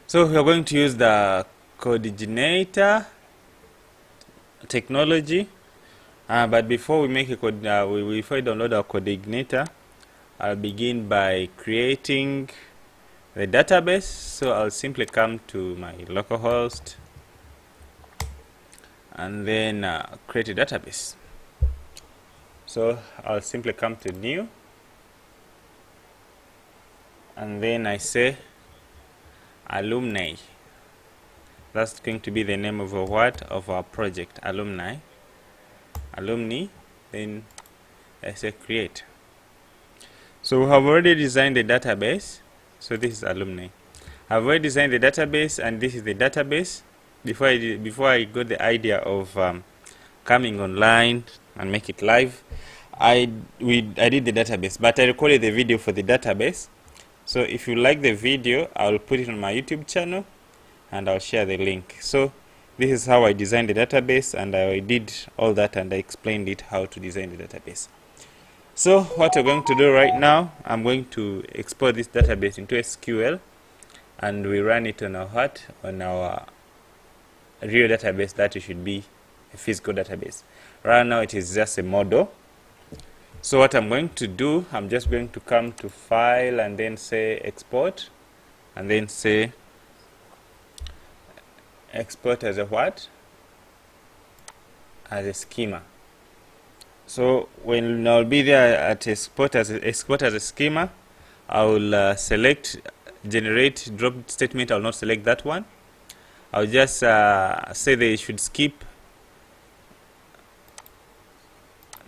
So we are going to use the CodeIgniter technology, but before we make a code, before we download our CodeIgniter, I'll begin by creating the database. So I'll simply come to my localhost and then create a database. So I'll simply come to new, and then I say alumni. That's going to be the name of our project, alumni. Then I say create. So we have already designed the database. So this is alumni. I've already designed the database, and this is the database. Before I got the idea of coming online and make it live, I did the database, but I recorded the video for the database. So if you like the video, I'll put it on my YouTube channel and I'll share the link. So this is how I designed the database, and I did all that and I explained it how to design the database. So what we're going to do right now, I'm going to export this database into SQL, and we run it on our real database that it should be a physical database. Right now it is just a model. So what I'm going to do, I'm just going to come to file and then say export, and then say export as a what? As a schema. So when I'll be there at export as a schema, I will select generate drop statement. I'll not select that one. I'll just say they should skip.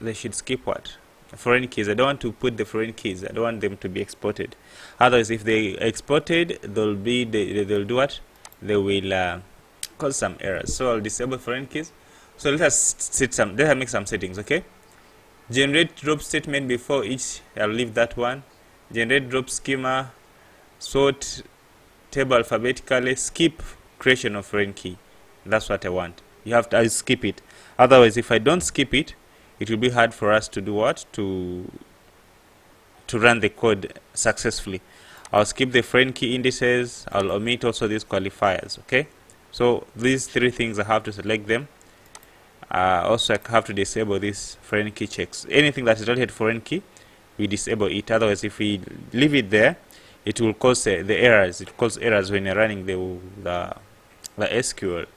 They should skip what? Foreign keys. I don't want to put the foreign keys. I don't want them to be exported. Otherwise, if they exported, they'll do what? They will cause some errors. So I'll disable foreign keys. So let us make some settings. Okay. Generate drop statement before each. I'll leave that one. Generate drop schema. Sort table alphabetically. Skip creation of foreign key. That's what I want. You have to skip it. Otherwise, if I don't skip it, it will be hard for us to do what? To run the code successfully. I'll skip the foreign key indices. I'll omit also these qualifiers. Okay. So these three things I have to select them. Also, I have to disable these foreign key checks. Anything that is related to foreign key, we disable it. Otherwise, if we leave it there, it will cause the errors. It causes errors when you're running the SQL.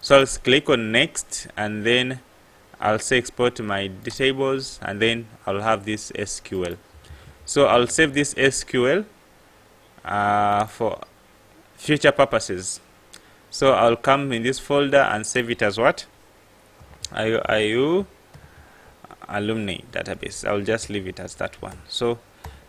So I'll click on next, and then I'll say export to my tables, and then I'll have this SQL. So I'll save this SQL for future purposes. So I'll come in this folder and save it as what? IU alumni database. I'll just leave it as that one. So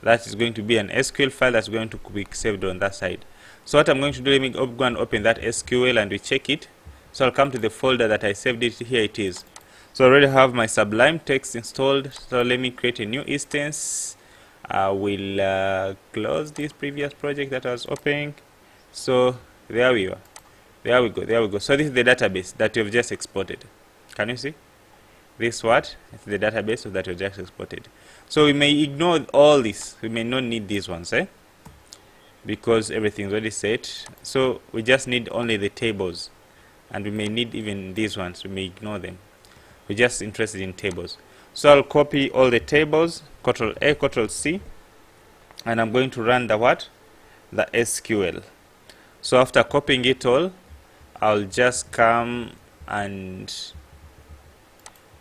that is going to be an SQL file that's going to be saved on that side. So what I'm going to do, let me go and open that SQL and we check it. So I'll come to the folder that I saved it. Here it is. So I already have my Sublime text installed. So let me create a new instance. I will close this previous project that I was opening. So there we are. There we go. So this is the database that we've just exported. Can you see? This what? It's the database that we just exported. So we may ignore all this. We may not need these ones, because everything's already set. So we just need only the tables, and we may need even these ones. We may ignore them. We're just interested in tables. So I'll copy all the tables, Ctrl-A, Ctrl-C, and I'm going to run the what? The SQL. So after copying it all, I'll just come and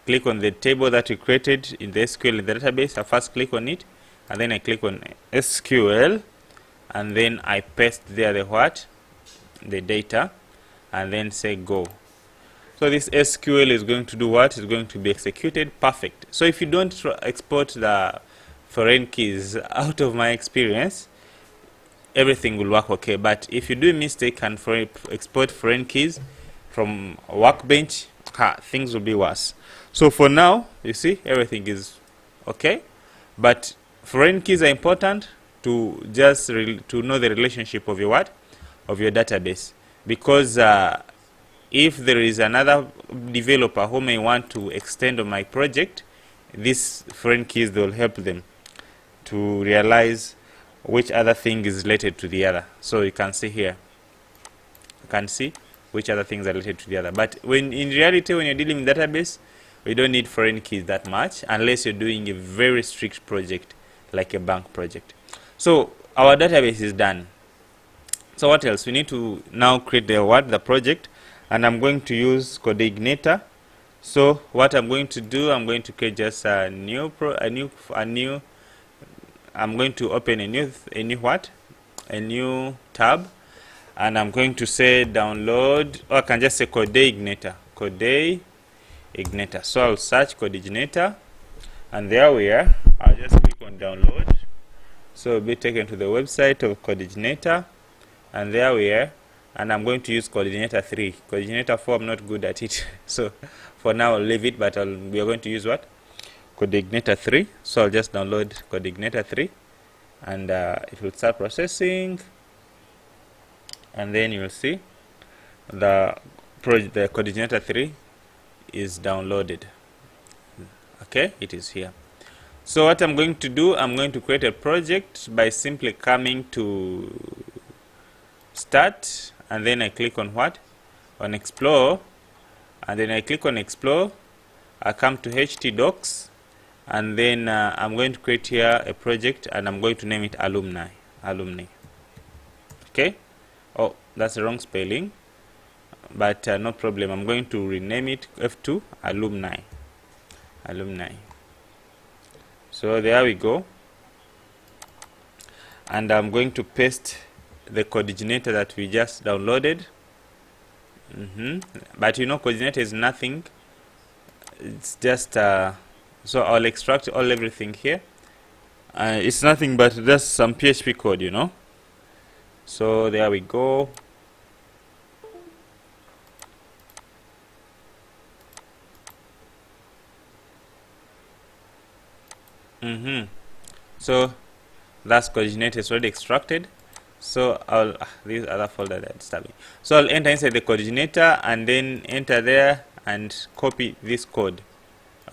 click on the table that we created in the SQL in the database. I first click on it, and then I click on SQL, and then I paste there the what? The data, and then say go. So this SQL is going to do what? It's going to be executed perfect. So if you don't export the foreign keys, out of my experience, everything will work okay. But if you do a mistake and export foreign keys from Workbench, things will be worse. So for now, you see, everything is okay. But foreign keys are important to just to know the relationship of your what? Of your database. Because if there is another developer who may want to extend on my project, these foreign keys, they will help them to realize which other thing is related to the other. So you can see here, can see which other things are related to the other. But when in reality, when you're dealing with database, we don't need foreign keys that much unless you're doing a very strict project like a bank project. So our database is done. So what else? We need to now create the project, and I'm going to use CodeIgniter. So what I'm going to do, I'm going to create just a new I'm going to open a new tab, and I'm going to say download, or I can just say CodeIgniter. So I'll search CodeIgniter, and there we are. I'll just click on download. So we'll be taken to the website of CodeIgniter, and there we are. And I'm going to use CodeIgniter 3. CodeIgniter 4, I'm not good at it. So for now, I'll leave it, but we are going to use what? CodeIgniter 3. So I'll just download CodeIgniter 3, and it will start processing. And then you will see the CodeIgniter 3 is downloaded. Okay, it is here. So what I'm going to do, I'm going to create a project by simply coming to start, and then I click on what? On explore, and then I click on explore. I come to htdocs, and then I'm going to create here a project, and I'm going to name it alumni. Okay. Oh, that's the wrong spelling, but no problem. I'm going to rename it F2 alumni. So there we go, and I'm going to paste the CodeIgniter that we just downloaded. But you know, CodeIgniter is nothing. It's just so I'll extract everything here. It's nothing but just some PHP code, you know. So there we go. So that's CodeIgniter is already extracted. So I'll this other folder that's tabbing. So I'll enter inside the CodeIgniter, and then enter there and copy this code.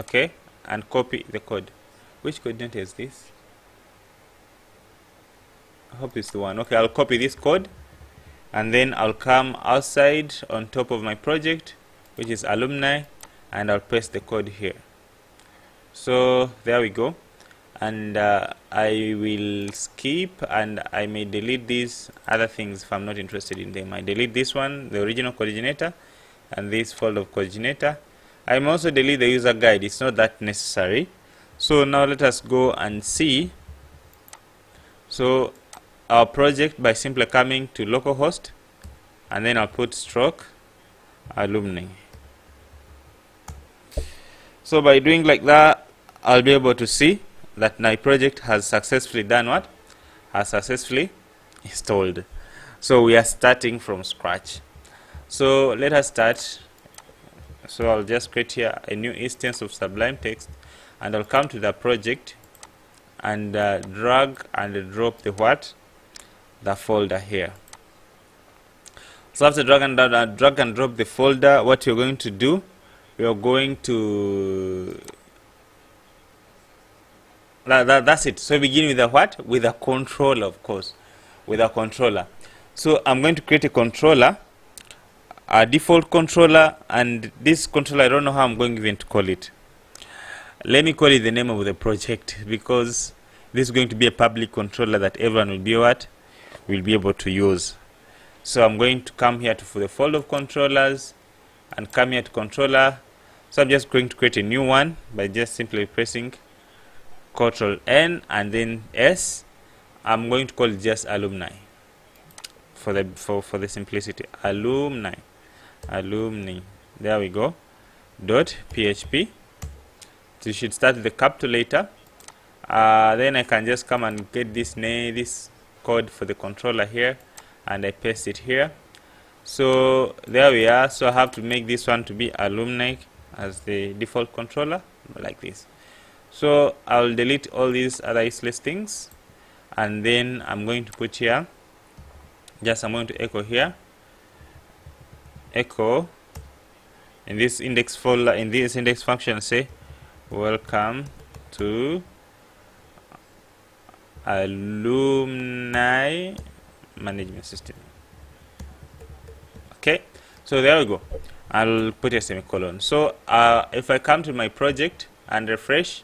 Okay, and copy the code. Which CodeIgniter is this? I hope it's the one. Okay, I'll copy this code, and then I'll come outside on top of my project, which is alumni, and I'll paste the code here. So there we go. And I will skip, and I may delete these other things if I'm not interested in them. I delete this one, the original CodeIgniter, and this folder of CodeIgniter. I may also delete the user guide. It's not that necessary. So now let us go and see. So our project, by simply coming to localhost, and then I'll put stroke alumni. So by doing like that, I'll be able to see that my project has successfully done what? Has successfully installed. So we are starting from scratch. So let us start. So I'll just create here a new instance of Sublime Text, and I'll come to the project and drag and drop the folder here. So after drag and drop the folder, what you're going to do, we are going to that's it. So begin with a what? With a controller, of course. With a controller. So I'm going to create a controller, a default controller, and this controller, I don't know how I'm going even to call it. Let me call it the name of the project, because this is going to be a public controller that everyone will be able to use. So I'm going to come here for the folder of controllers, and come here to controller. So I'm just going to create a new one by just simply pressing Ctrl N and then S. I'm going to call it just alumni for the simplicity. Alumni. There we go. .php. So you should start with the capital letter. Then I can just come and get this code for the controller here, and I paste it here. So there we are. So I have to make this one to be alumni as the default controller, like this. So I'll delete all these other useless things, and then I'm going to put here, I'm going to echo here, echo in this index folder, in this index function, say welcome to alumni management system. So there we go. I'll put a semicolon. So if I come to my project and refresh,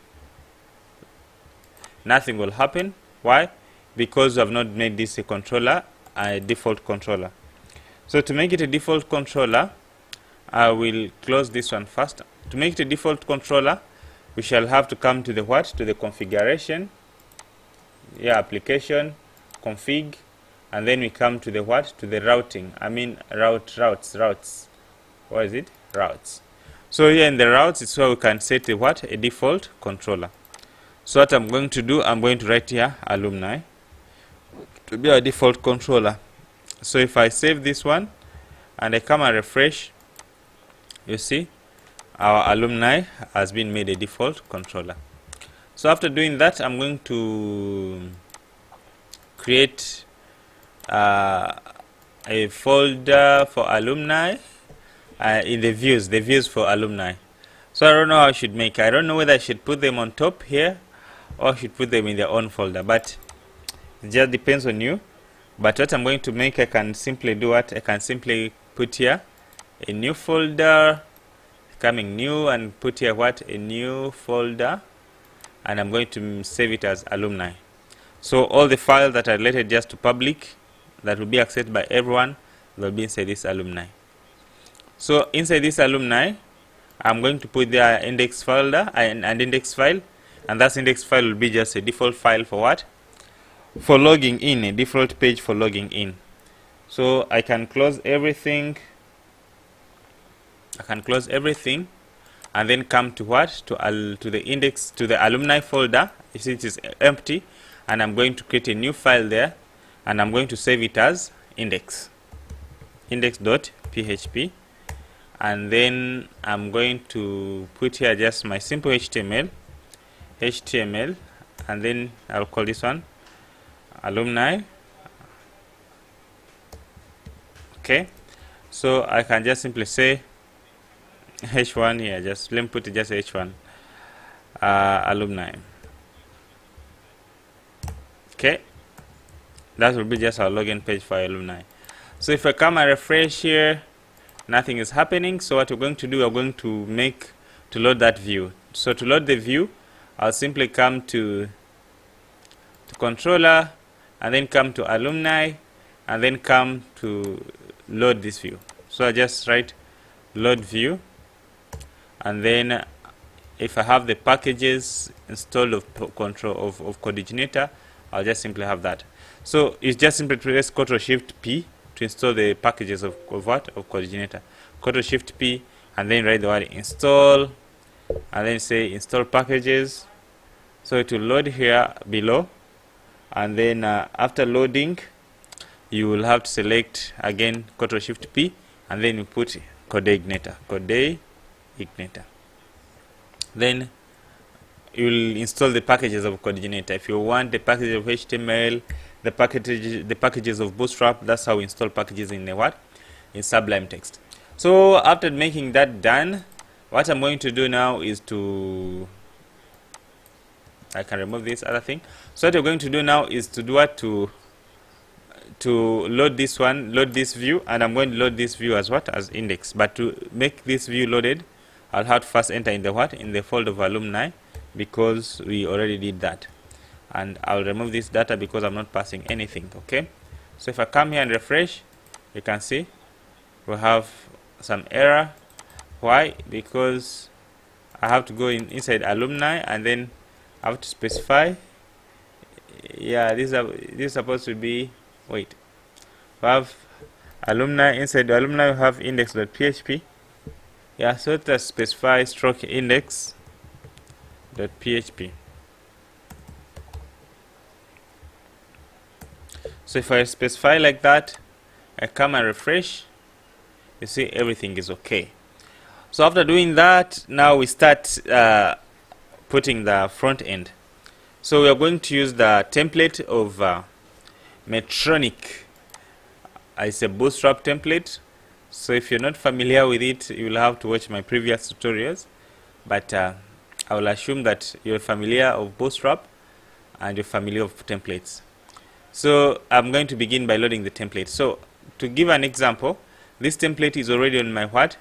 nothing will happen. Why? Because I've not made this a controller, a default controller. So to make it a default controller, I will close this one first. To make it a default controller, we shall have to come to the what? To the configuration, application, config, and then we come to the what? To the routing. I mean routes. What is it? Routes. So here in the routes, it's where we can set a what? A default controller. So what I'm going to do, I'm going to write here alumni to be our default controller. So if I save this one and I come and refresh, you see our alumni has been made a default controller. So after doing that, I'm going to create a folder for alumni in the views for alumni. So I don't know how I should make. I don't know whether I should put them on top here or I should put them in their own folder, but it just depends on you. But what I'm going to make, I can simply do what? I can simply put here a new folder, coming new, and put here what? A new folder, and I'm going to save it as alumni. So all the files that are related just to public, that will be accessed by everyone, will be inside this alumni. So inside this alumni, I'm going to put the index folder and index file, and that index file will be just a default file for what? For logging in, a default page for logging in. So I can close everything. And then come to what? To the index, to the alumni folder. You see it is empty, and I'm going to create a new file there, and I'm going to save it as index.php, and then I'm going to put here just my simple HTML, and then I'll call this one alumni. Okay, so I can just simply say h1 here, just let me put it just h1 alumni. Okay, that will be just our login page for alumni. So if I come and refresh here, nothing is happening. So what we're going to do, we're going to load that view. So to load the view, I'll simply come to controller, and then come to alumni, and then come to load this view. So I just write load view, and then if I have the packages installed of CodeIgniter, I'll just simply have that. So it's just simply press Ctrl+Shift+P to install the packages of CodeIgniter. Ctrl+Shift+P, and then write the word install, and then say install packages. So it will load here below, and then after loading, you will have to select again Ctrl+Shift+P, and then you put CodeIgniter. Then you will install the packages of CodeIgniter. If you want the package of HTML, the packages of Bootstrap, that's how we install packages in in Sublime Text. So after making that done, what I'm going to do now is I can remove this other thing. So what we're going to do now is to do what? To load this view, and I'm going to load this view as as index. But to make this view loaded, I'll have to first enter in the folder of alumni, because we already did that. And I'll remove this data because I'm not passing anything. Okay, so if I come here and refresh, you can see we have some error. Why? Because I have to go inside alumni, and then I have to specify. Yeah, this is supposed to be, wait, we have alumni. Inside the alumni we have index.php. Yeah, so let's specify stroke index.php. So if I specify like that, I come and refresh, you see everything is okay. So after doing that, now we start putting the front end. So we are going to use the template of Metronic. It's a Bootstrap template. So if you're not familiar with it, you will have to watch my previous tutorials. But I will assume that you're familiar with Bootstrap and you're familiar with templates. So I'm going to begin by loading the template. So to give an example, this template is already on my what?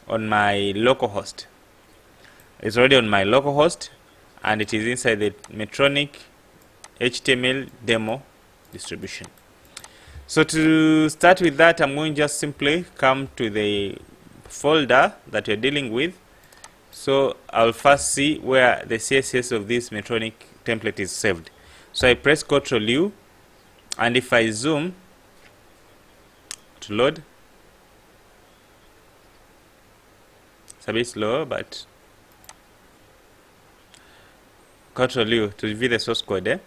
On my localhost. It's already on my localhost, and it is inside the Metronic HTML demo distribution. So to start with that, I'm going to just simply come to the folder that you're dealing with. So I'll first see where the CSS of this Metronic template is saved. So I press Ctrl U, and if I zoom to load, it's a bit slow, but Ctrl U to view the source code of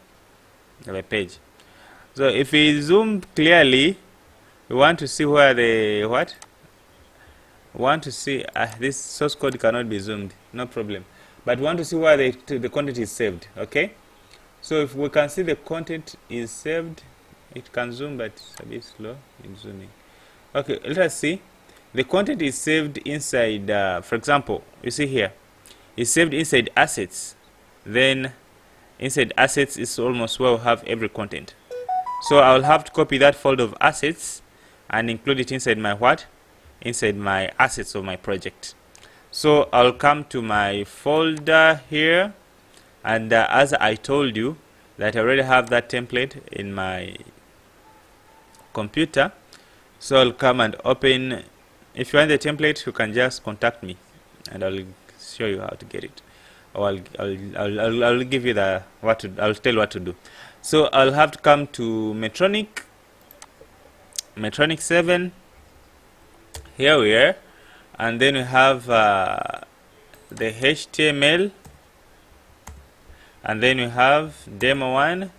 the page. So if we zoom clearly, we want to see where the what? We want to see this source code cannot be zoomed, no problem. But we want to see where the content is saved. Okay. So if we can see the content is saved, it can zoom, but it's a bit slow in zooming. Okay, let us see. The content is saved inside, for example, you see here, it's saved inside assets. Then inside assets is almost where we have every content. So I'll have to copy that folder of assets and include it inside my what? Inside my assets of my project. So I'll come to my folder here, and as I told you that I already have that template in my computer, so I'll come and open. If you want the template, you can just contact me and I'll show you how to get it, or I'll give you the I'll tell you what to do. So I'll have to come to Metronic 7. Here we are, and then we have the HTML, and then we have demo 1,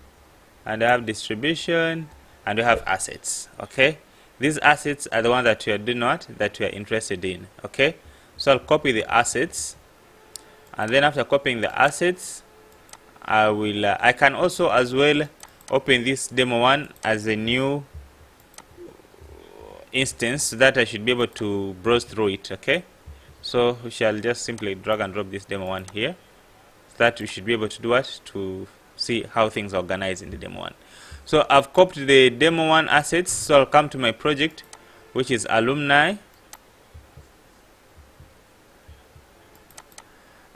and I have distribution, and we have assets. Okay, these assets are the ones that we are doing what? That we are interested in. Okay, so I'll copy the assets, and then after copying the assets, I can also as well open this demo 1 as a new instance, so that I should be able to browse through it. Okay, so we shall just simply drag and drop this demo 1 here, so that we should be able to do what? To see how things are organized in the demo 1. So I've copied the demo 1 assets, so I'll come to my project, which is alumni,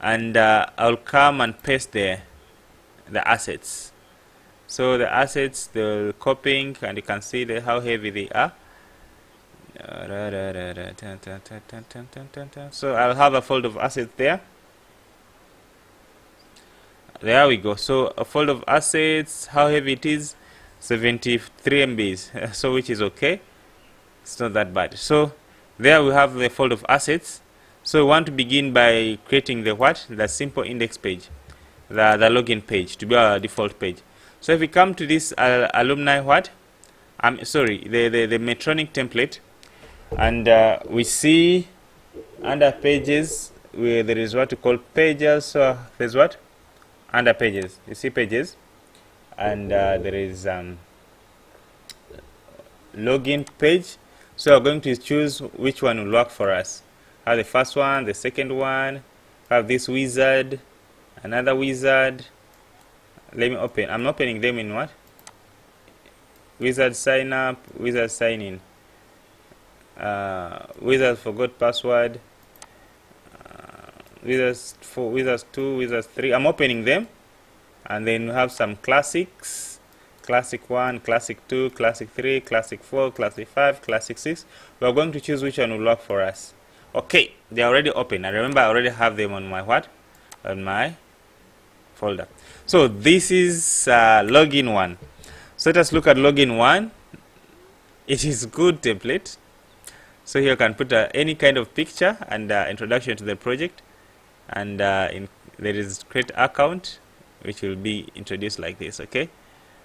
and I'll come and paste the assets. So the assets, the copying, and you can see how heavy they are. So I'll have a folder of assets there. There we go. So a folder of assets, how heavy it is, 73 MBs. So which is okay. It's not that bad. So there we have the folder of assets. So we want to begin by creating the what? The simple index page, the login page, to be our default page. So if we come to this alumni what? I'm sorry, the Metronic template, and we see under pages where there is what we call pages. So there's what? Under pages. You see pages, and there is login page. So we're going to choose which one will work for us. Have the first one, the second one, have this wizard, another wizard. Let me open. I'm opening them in what? Wizard sign up, wizard sign in, wizard forgot password, wizards 4, wizards 2, wizards 3. I'm opening them, and then we have some classics: classic 1, classic 2, classic 3, classic 4, classic 5, classic 6. We're going to choose which one will work for us. Okay, they're already open. I remember I already have them on my what? On my folder. So this is login 1. So let us look at login 1. It is good template. So here you can put any kind of picture and introduction to the project, and there is create account, which will be introduced like this. Okay,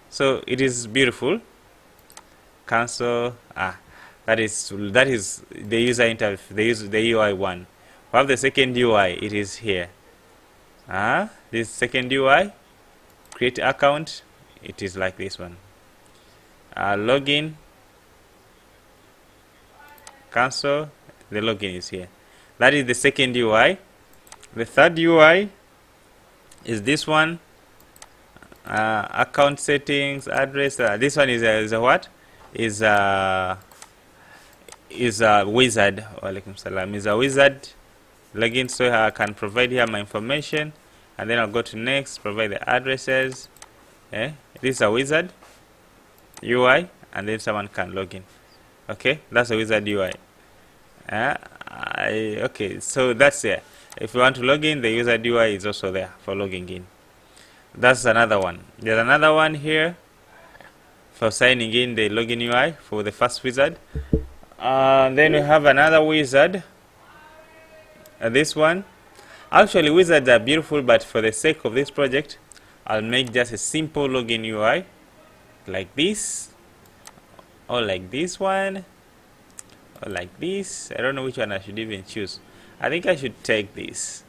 so it is beautiful. Cancel. That is the user interface. The UI 1. We have the second UI. It is here. This second UI, create account. It is like this one. Login. Cancel. The login is here. That is the second UI. The third UI is this one. Account settings, address. This one is a what? is a wizard. Walaikum salam. Is a wizard login, so I can provide here my information, and then I'll go to next, provide the addresses. This is a wizard UI, and then someone can log in. Okay, that's a wizard UI. Okay, so that's there. If you want to log in, the wizard UI is also there for logging in. That's another one. There's another one here for signing in, the login UI for the first wizard. Then we have another wizard. This one. Actually, wizards are beautiful, but for the sake of this project, I'll make just a simple login UI like this, or like this one, or like this. I don't know which one I should even choose. I think I should take this.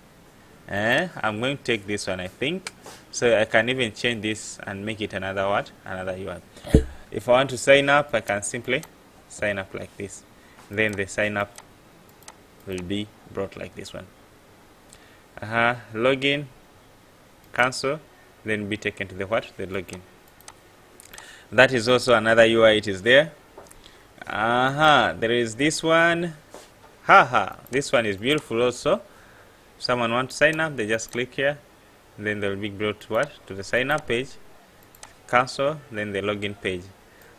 I'm going to take this one, I think. So I can even change this and make it another what? Another UI. If I want to sign up, I can simply sign up like this. Then the sign up will be brought like this one. Login, cancel, then be taken to the what? The login. That is also another UI. It is there. There is this one. This one is beautiful also. If someone wants to sign up, they just click here, then they will be brought to what? To the sign up page, cancel, then the login page.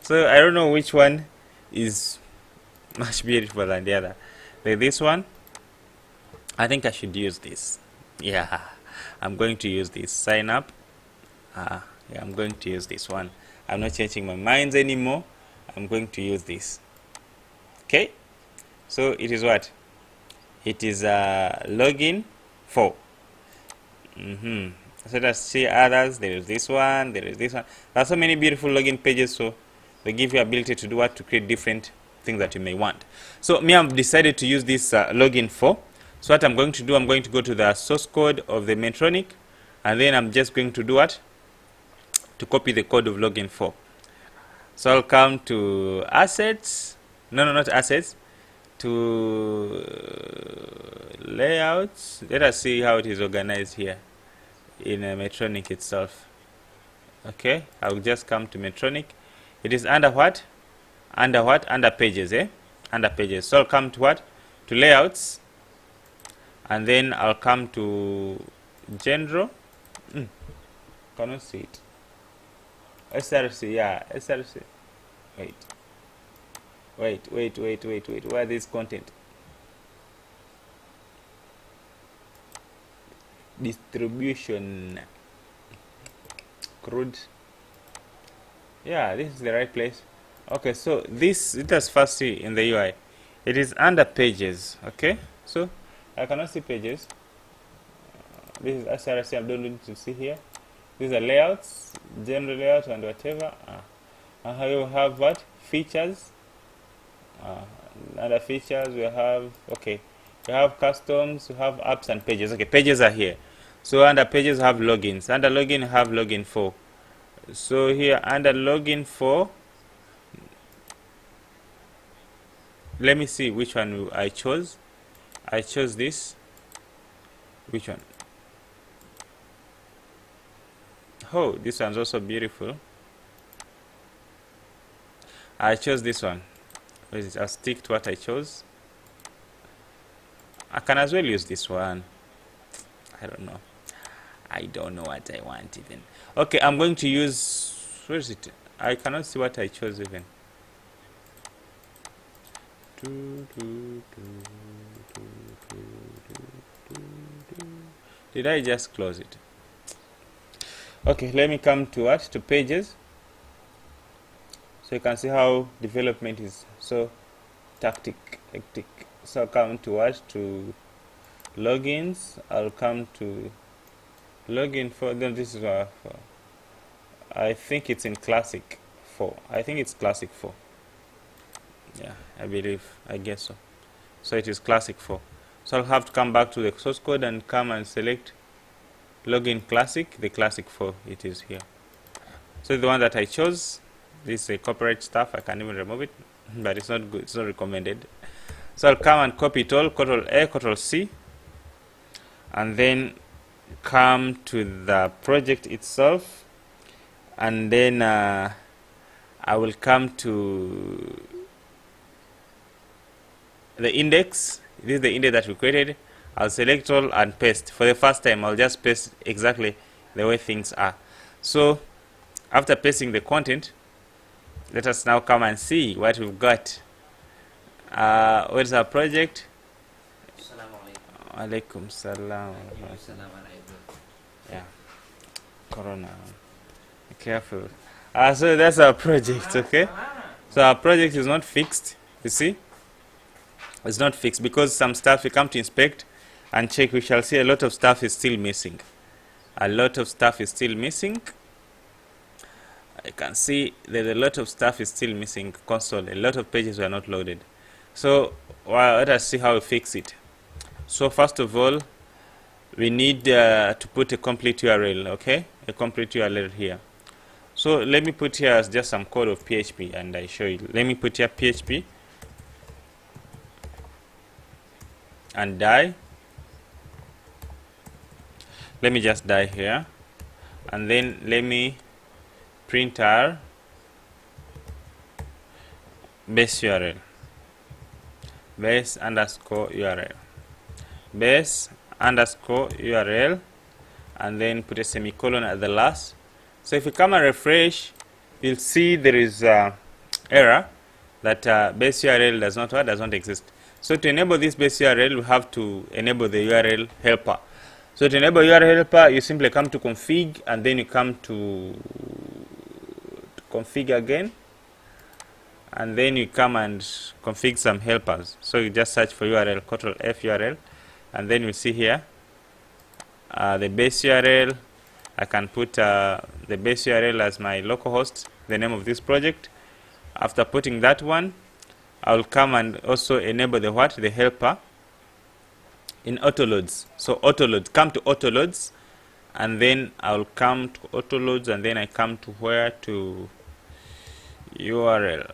So I don't know which one is much beautiful than the other. Like this one, I think I should use this. Yeah, I'm going to use this. Sign up. Yeah, I'm going to use this one. I'm not changing my minds anymore. I'm going to use this. Okay, so it is what? It is login 4. So let us see others. There is this one. There is this one. There are so many beautiful login pages. So they give you ability to do what? To create different things that you may want. So me, I've decided to use this login 4. So what I'm going to do, I'm going to go to the source code of the Metronic, and then I'm just going to do what? To copy the code of login 4. So I'll come to assets. No, not assets. To layouts. Let us see how it is organized here in Metronic itself. Okay, I'll just come to Metronic. It is under what? Under what? Under pages, Under pages. So I'll come to what? To layouts. And then I'll come to general. Cannot see it. SRC, yeah, SRC. Wait. Where is this content? Distribution. Crude. Yeah, this is the right place. Okay, so let us first see in the UI. It is under pages. Okay, so I cannot see pages. This is SRC. I don't need to see here. These are layouts, general layout, and whatever. You have what? Features. Under features, we have, we have customs, we have apps and pages. Okay, pages are here. So under pages, have logins. Under login, have login 4. So here, under login 4, let me see which one I chose. I chose this. Which one? Oh, this one's also beautiful. I chose this one. I'll stick to what I chose. I can as well use this one. I don't know. I don't know what I want even. Okay, I'm going to use, where is it? I cannot see what I chose even. Did I just close it? Okay, let me come to what? To pages. So you can see how development is so hectic. So I'll come to what? To logins. I'll come to login 4. Then this is I think it's in classic 4. I think it's classic 4. Yeah, I guess so. So it is classic 4. So I'll have to come back to the source code and come and select login classic, the classic 4. It is here. So the one that I chose, this is copyright stuff. I can't even remove it, but it's not good. It's not recommended. So I'll come and copy it all, Ctrl A, Ctrl C, and then come to the project itself, and then I will come to the index. This is the index that we created. I'll select all and paste. For the first time, I'll just paste exactly the way things are. So after pasting the content, let us now come and see what we've got. Where's our project? Alaikum salam. Yeah, Corona. Be careful. So that's our project, okay? So our project is not fixed, you see? It's not fixed because some stuff we come to inspect and check, we shall see a lot of stuff is still missing. A lot of stuff is still missing. I can see that a lot of stuff is still missing. Console, a lot of pages were not loaded. So let us see how we fix it. So first of all, we need to put a complete URL, okay? A complete URL here. So let me put here just some code of PHP and I show you. Let me put here PHP and die. Let me just die here, and then let me print our base URL, base underscore URL, base underscore URL, and then put a semicolon at the last. So if you come and refresh, you'll see there is error that base URL does not exist. So to enable this base URL, we have to enable the URL helper. So to enable URL helper, you simply come to config, and then you come to config again, and then you come and config some helpers. So you just search for URL, Ctrl+F URL, and then you see here the base URL. I can put the base URL as my localhost, the name of this project. After putting that one, I'll come and also enable the what? The helper in autoloads. So autoloads, come to autoloads, and then I'll come to autoloads, and then I come to where? To URL,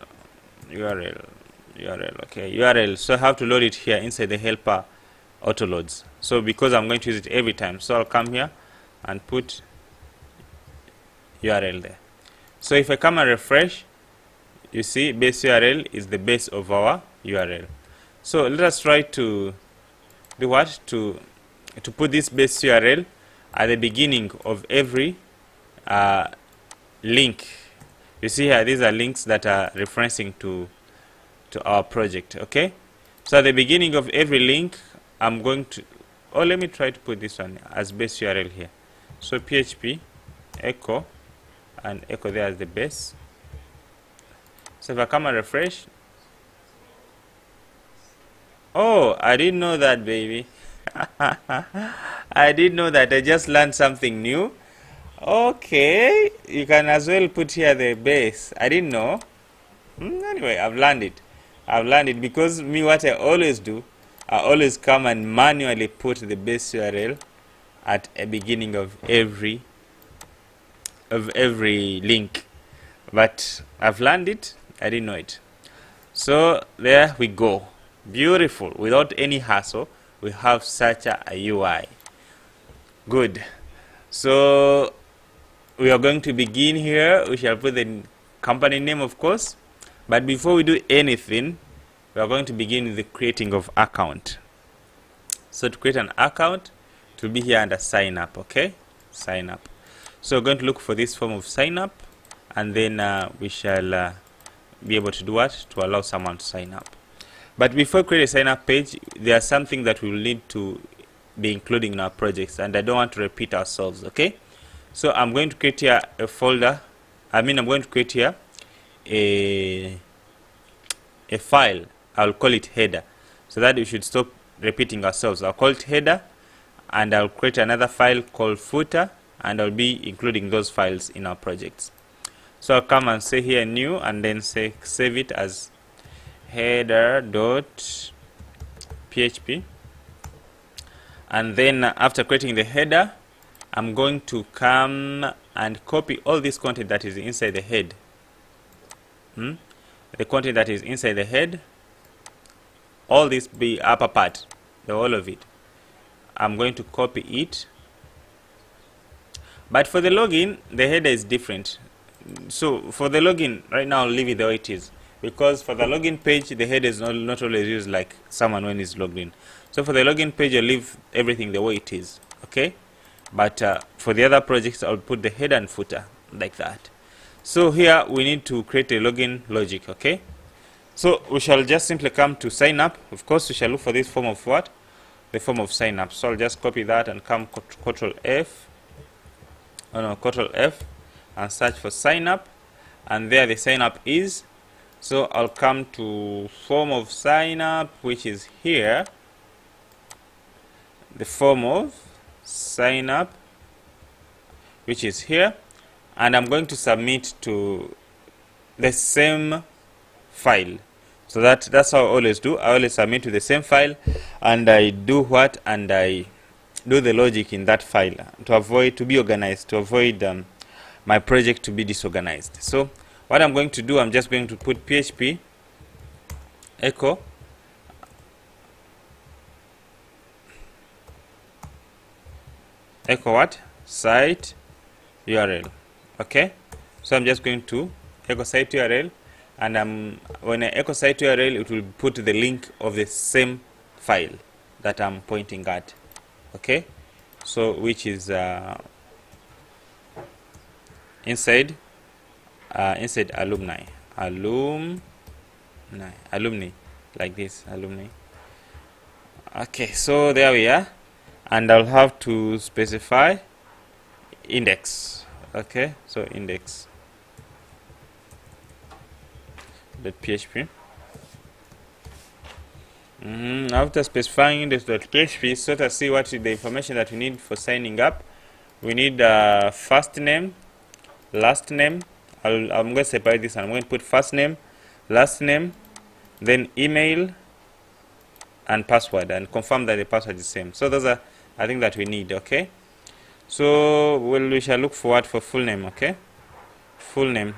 okay, URL. So I have to load it here inside the helper autoloads. So because I'm going to use it every time, so I'll come here and put URL there. So if I come and refresh, you see base URL is the base of our URL. So let us try to do what? To put this base URL at the beginning of every link. You see here, these are links that are referencing to our project, okay? So at the beginning of every link, I'm going to, let me try to put this one as base URL here. So PHP echo, and echo there as the base. So if I come and refresh, oh, I didn't know that, baby. I didn't know that. I just learned something new. Okay, you can as well put here the base. I didn't know. Anyway, I've learned it. I've learned it because me, what I always do, I always come and manually put the base URL at a beginning of every link. But I've learned it. I didn't know it. So there we go. Beautiful. Without any hassle, we have such a UI. Good. So we are going to begin here. We shall put the company name, of course. But before we do anything, we are going to begin with the creating of account. So to create an account, it will be here under sign up, okay? Sign up. So we're going to look for this form of sign up, and then we shall be able to do what? To allow someone to sign up. But before we create a sign up page, there's something that we will need to be including in our projects, and I don't want to repeat ourselves, okay? So I'm going to create here a folder. I'm going to create here a file. I'll call it header, so that we should stop repeating ourselves. I'll call it header, and I'll create another file called footer, and I'll be including those files in our projects. So I'll come and say here new, and then say save it as header.php. And then after creating the header, I'm going to come and copy all this content that is inside the head. The content that is inside the head, all this be upper part, the whole of it. I'm going to copy it. But for the login, the header is different. So for the login, right now I'll leave it the way it is. because for the login page, the header is not always used like someone when he's logged in. So for the login page, I'll leave everything the way it is, okay? But for the other projects, I'll put the header and footer like that. So here we need to create a login logic, okay? So we shall just simply come to sign up. Of course, we shall look for this form of what? The form of sign up. So I'll just copy that and come Ctrl F, Ctrl F, and search for sign up, and there the sign up is. So I'll come to form of sign up, which is here, the form of sign up, which is here, and I'm going to submit to the same file. So that's how I always do. I always submit to the same file, and I do what? And I do the logic in that file to be organized, to avoid my project to be disorganized. So what I'm going to do, I'm just going to put PHP echo what? Site URL. Okay, so I'm just going to echo site URL, and when I echo site URL, it will put the link of the same file that I'm pointing at. Okay, so which is inside alumni, like this, alumni. Okay, so there we are, and I'll have to specify index. Okay, so index .php. After specifying index.php, so to see what is the information that we need for signing up. We need first name, last name. I'm going to separate this, and I'm going to put first name, last name, then email and password, and confirm that the password is the same. So those are, I think, that we need. Okay, so we shall look forward for full name. Okay, full name,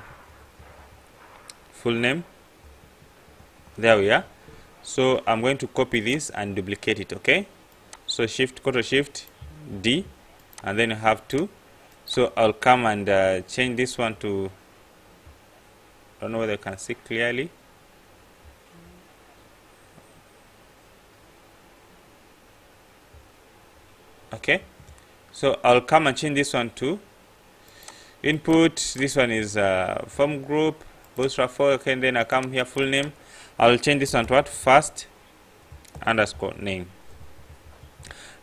there we are. So I'm going to copy this and duplicate it. Okay, so Ctrl Shift D, and then you have to. So I'll come and change this one to, I don't know whether you can see clearly. Okay, so I'll come and change this one to input. This one is form group Bootstrap 4. Okay, and then I come here, full name. I'll change this one to what? First underscore name.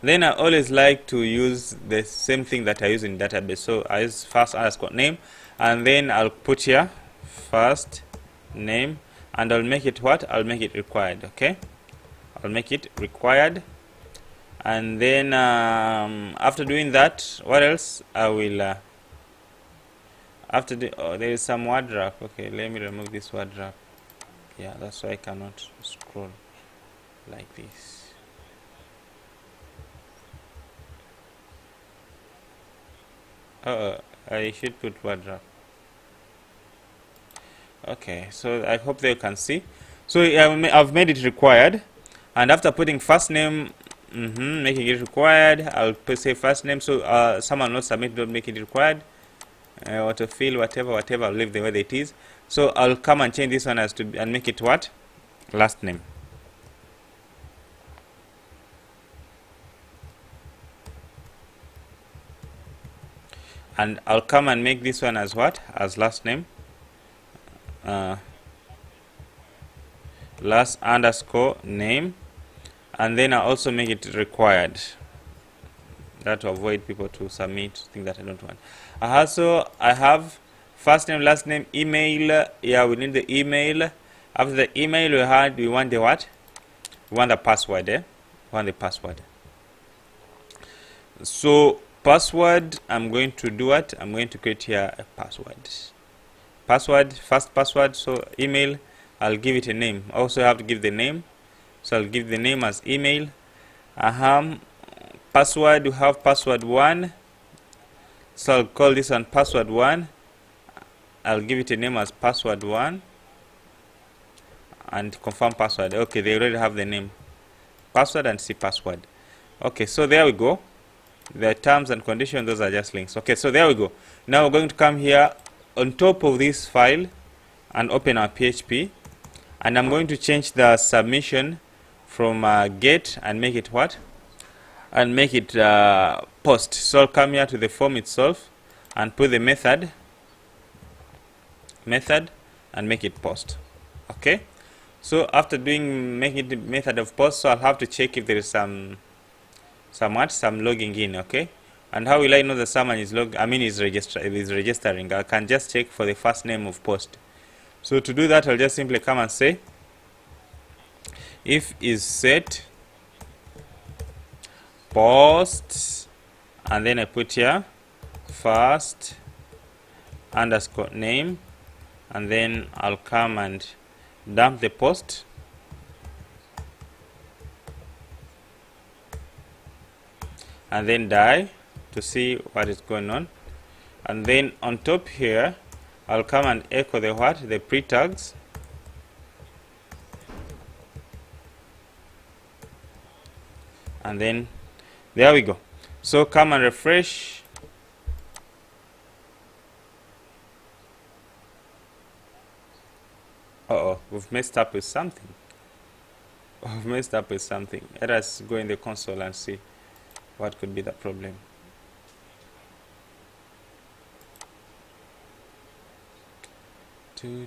Then I always like to use the same thing that I use in database. So I use first underscore name, and then I'll put here first name, and I'll make it what? I'll make it required. Okay, I'll make it required, and then after doing that, what else? I will there is some word wrap. Okay, let me remove this word wrap. Yeah, that's why I cannot scroll like this. I should put word wrap. Okay, so I hope they can see. So I've made it required, and after putting first name, making it required, I'll say first name. So someone not submit, don't make it required. Autofill, whatever, I'll leave the way it is. So I'll come and change this one as to and make it what? Last name. And I'll come and make this one as what? As last name. Last underscore name. And then I'll also make it required. That to avoid people to submit things that I don't want. I have first name, last name, email. Yeah, we need the email. After the email we want the what? We want the password. We want the password. So password, I'm going to do what? I'm going to create here a password. First password. So email, I'll give it a name. I also have to give the name. So I'll give the name as email. Password, you have password 1. So I'll call this one password 1. I'll give it a name as password 1. And confirm password. Okay, they already have the name. Password and see password. Okay, so there we go. The terms and conditions, those are just links. Okay, so there we go. Now we're going to come here on top of this file and open our PHP. and I'm going to change the submission from get and make it what? And make it post. So I'll come here to the form itself and put the method and make it post. Okay, so after making it the method of post, so I'll have to check if there is some logging in. Okay, and how will I know that someone is registering? I can just check for the first name of post. So to do that, I'll just simply come and say if is set post, and then I put here first underscore name, and then I'll come and dump the post, and then die to see what is going on. And then on top here, I'll come and echo the pre-tags, and then there we go. So come and refresh. We've messed up with something. Let us go in the console and see what could be the problem. We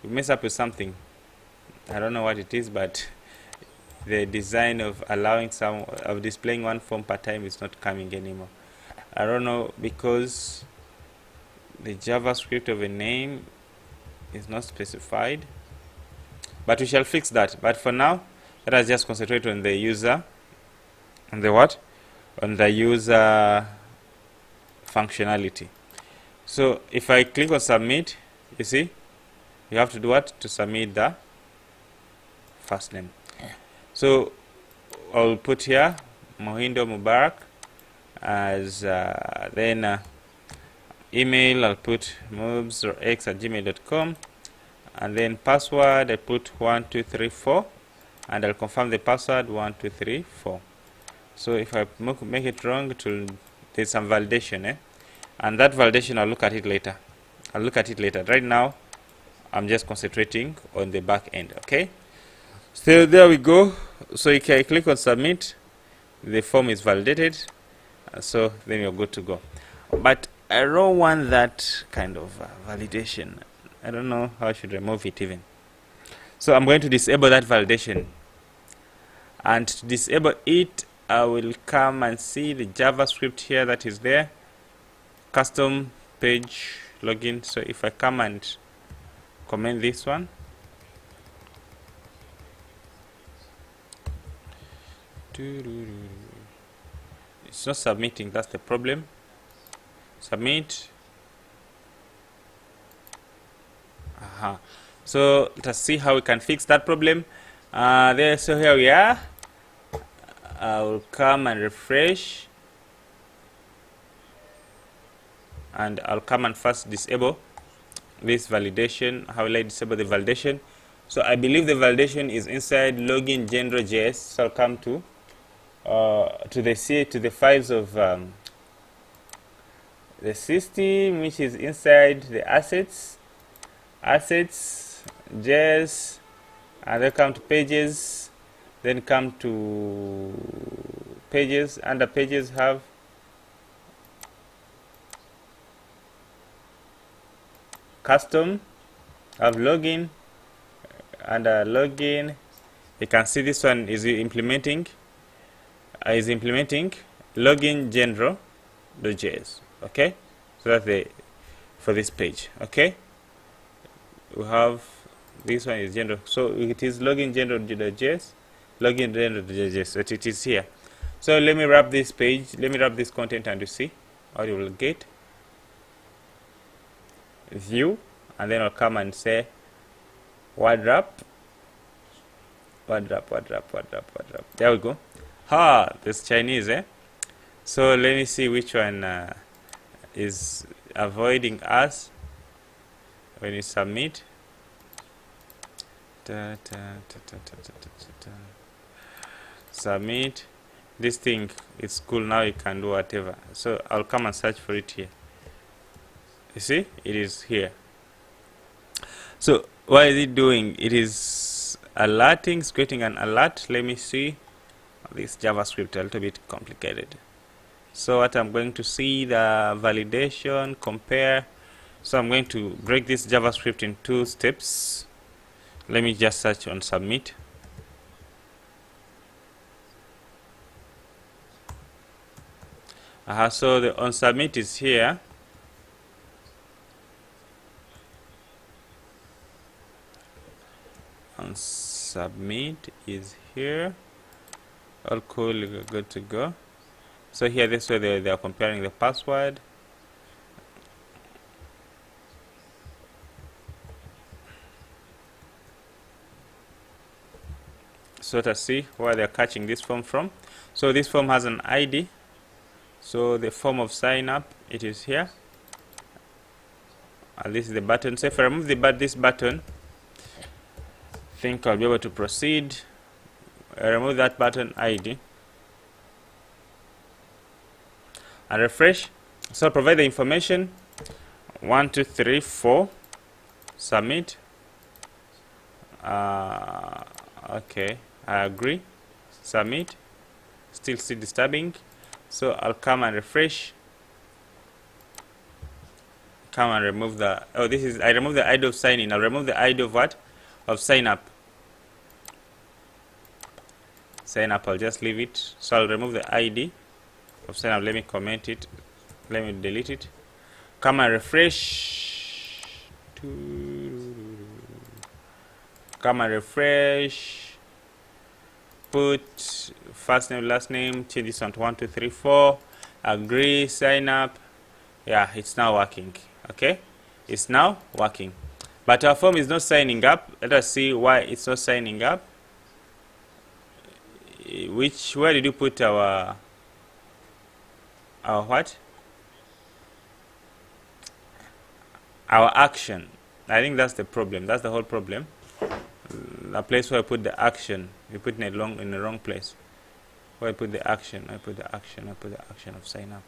messed up with something. I don't know what it is, but the design of displaying one form per time is not coming anymore. I don't know, because the JavaScript of a name is not specified, but we shall fix that. But for now, let us just concentrate on the user, on the user functionality. So if I click on submit, you see, you have to do what? To submit the first name. So I'll put here Mohindo Mubarak as then email, I'll put moobs@gmail.com, and then password I put 1234, and I'll confirm the password 1234. So if I make it wrong, there's some validation, and that validation I'll look at it later. Right now I'm just concentrating on the back end. Okay, so there we go. So if I click on submit, the form is validated, so then you're good to go. But I don't want that kind of validation. I don't know how I should remove it even. So I'm going to disable that validation, and to disable it, I will come and see the JavaScript here that is there, custom page login. So if I come and comment this one, it's not submitting. That's the problem. Submit. So let's see how we can fix that problem. So here we are. I will come and refresh, and I'll come and first disable this validation. How will I disable the validation? So I believe the validation is inside login general.js. So I'll come to the files of the system, which is inside the assets, JS, and then come to pages, then come to pages. Under pages have custom, have login. Under login, you can see this one is implementing login general.js. Okay, so that's for this page. Okay, we have this one is general, so it is login general.js, but it is here. So let me wrap this page, let me wrap this content, and you see what you will get. View, and then I'll come and say word wrap. There we go. This Chinese, so let me see which one is avoiding us when you submit. Submit. This thing is cool now, you can do whatever. So I'll come and search for it here. You see, it is here. So what is it doing? It is alerting, it's creating an alert. Let me see. This JavaScript a little bit complicated. So what I'm going to see, the validation, compare. So I'm going to break this JavaScript in 2 steps. Let me just search on submit. So the on submit is here. On submit is here. All cool, good to go. So here, this way they are comparing the password. So let's see where they're catching this form from. So this form has an ID. So the form of sign up, it is here. And this is the button. So if I remove this button, I think I'll be able to proceed. I remove that button ID and refresh. So I'll provide the information 1, 2, 3, 4. Submit. Okay, I agree. Submit. Still disturbing. So I'll come and refresh. Come and remove the I remove the ID of sign in. I'll remove the ID of what? Of sign up. Sign up, I'll just leave it. So I'll remove the ID of sign up. Let me comment it. Let me delete it. Come and refresh. Come and refresh. Put first name, last name, change this one to 1, 2, 3, 4. Agree, sign up. Yeah, it's now working. Okay, it's now working. But our form is not signing up. Let us see why it's not signing up. Where did you put our what? Our action. I think that's the problem. That's the whole problem. The place where I put the action, you put it in the wrong place. Where I put the action, I put the action of sign up.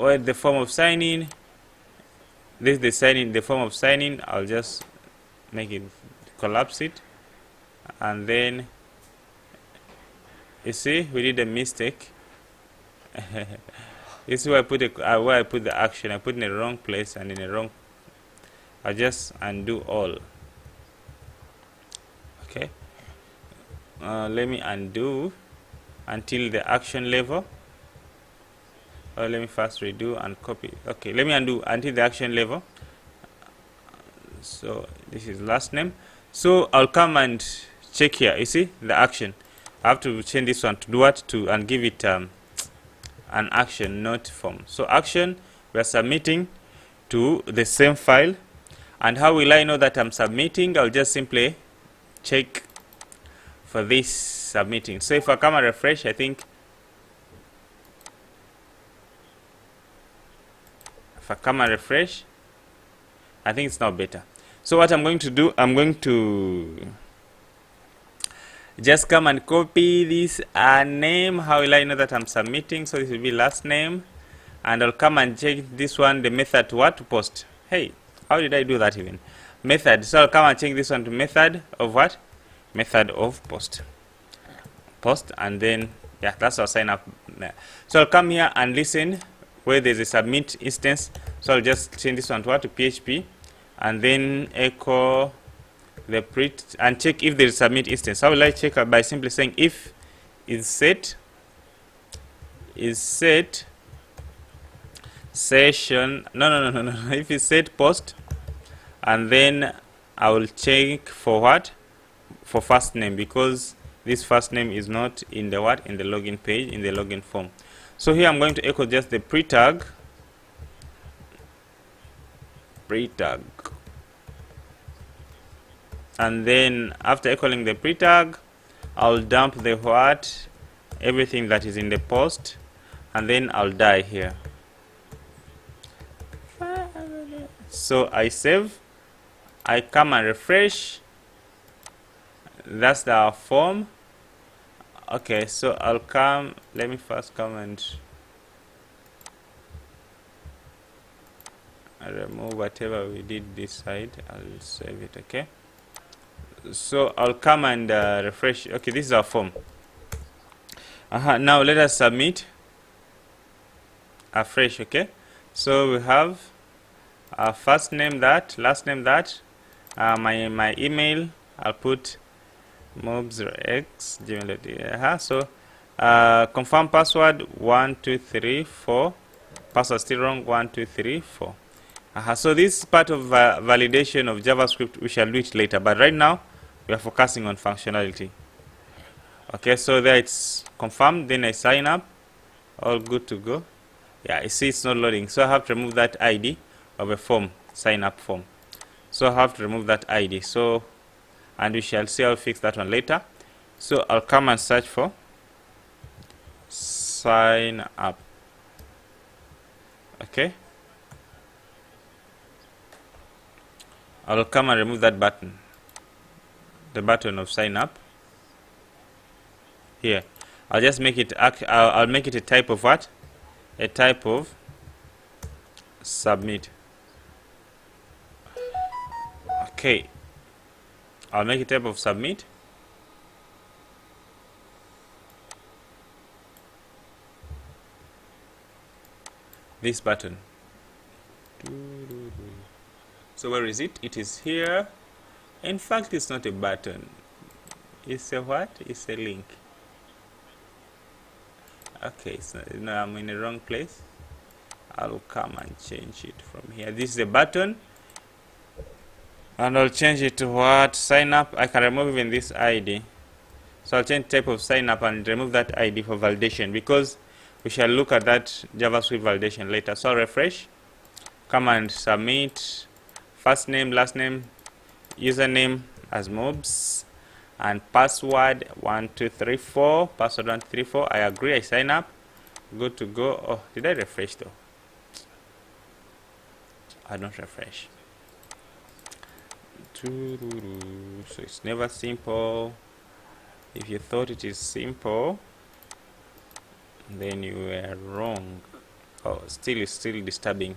Where the form of sign in. This is the sign in, the form of sign in. I'll just make it, collapse it, and then you see we did a mistake. You see where I put the action. I put it in the wrong place and in the wrong. I just undo all. Okay. Let me undo until the action level. Let me first redo and copy. Okay, let me undo until the action level. So this is last name. So I'll come and check here. You see the action. I have to change this one to do what? And give it an action, not form. So action, we are submitting to the same file. And how will I know that I'm submitting? I'll just simply check for this submitting. So if I come and refresh, I think if I come and refresh, I think it's now better. So what I'm going to do, I'm going to just come and copy this name. How will I know that I'm submitting? So this will be last name, and I'll come and check this one, the method to what? To post. Hey, how did I do that even? Method. So I'll come and change this one to method of what? Method of post. Post, and then yeah, that's our sign up there. So I'll come here and listen where there's a submit instance. So I'll just change this one to what? To PHP, and then echo the print and check if there is submit instance. How will I check? By simply saying if is set session no if it's set post, and then I will check for what? For first name, because this first name is not in the what? In the login page, in the login form. So here I'm going to echo just the pre-tag, and then after echoing the pre-tag, I'll dump the what? Everything that is in the post, and then I'll die here. So I save, I come and refresh. That's the form. Okay, so I'll come, let me first come and I remove whatever we did this side. I'll save it. Okay, so I'll come and refresh. Okay, this is our form. Now let us submit afresh. Okay, so we have our first name, that, last name, that, my email. I'll put mobsx@gmail.com. So confirm password 1234. Password still wrong, 1234. So this part of validation of JavaScript, we shall do it later, but right now we are focusing on functionality. Okay, so there it's confirmed, then I sign up, all good to go. Yeah, I see it's not loading, so I have to remove that ID of a form, sign up form. So I have to remove that ID. So, and we shall see how to fix that one later. So I'll come and search for sign up. Okay, I'll come and remove that button, the button of sign up here. I'll just make it I'll make it a type of what? A type of submit. Okay, I'll make a type of submit. This button. So where is it? It is here. In fact, it's not a button. It's a what? It's a link. Okay, so no, I'm in the wrong place. I'll come and change it from here. This is a button, and I'll change it to what? Sign up. I can remove even this ID. So I'll change type of sign up and remove that ID for validation, because we shall look at that JavaScript validation later. So I'll refresh, come and submit. First name, last name, username as mobs, and password 1234. Password 1234. I agree. I sign up. Good to go. Oh, did I refresh though? I don't refresh. So it's never simple. If you thought it is simple, then you were wrong. Oh, it's still disturbing.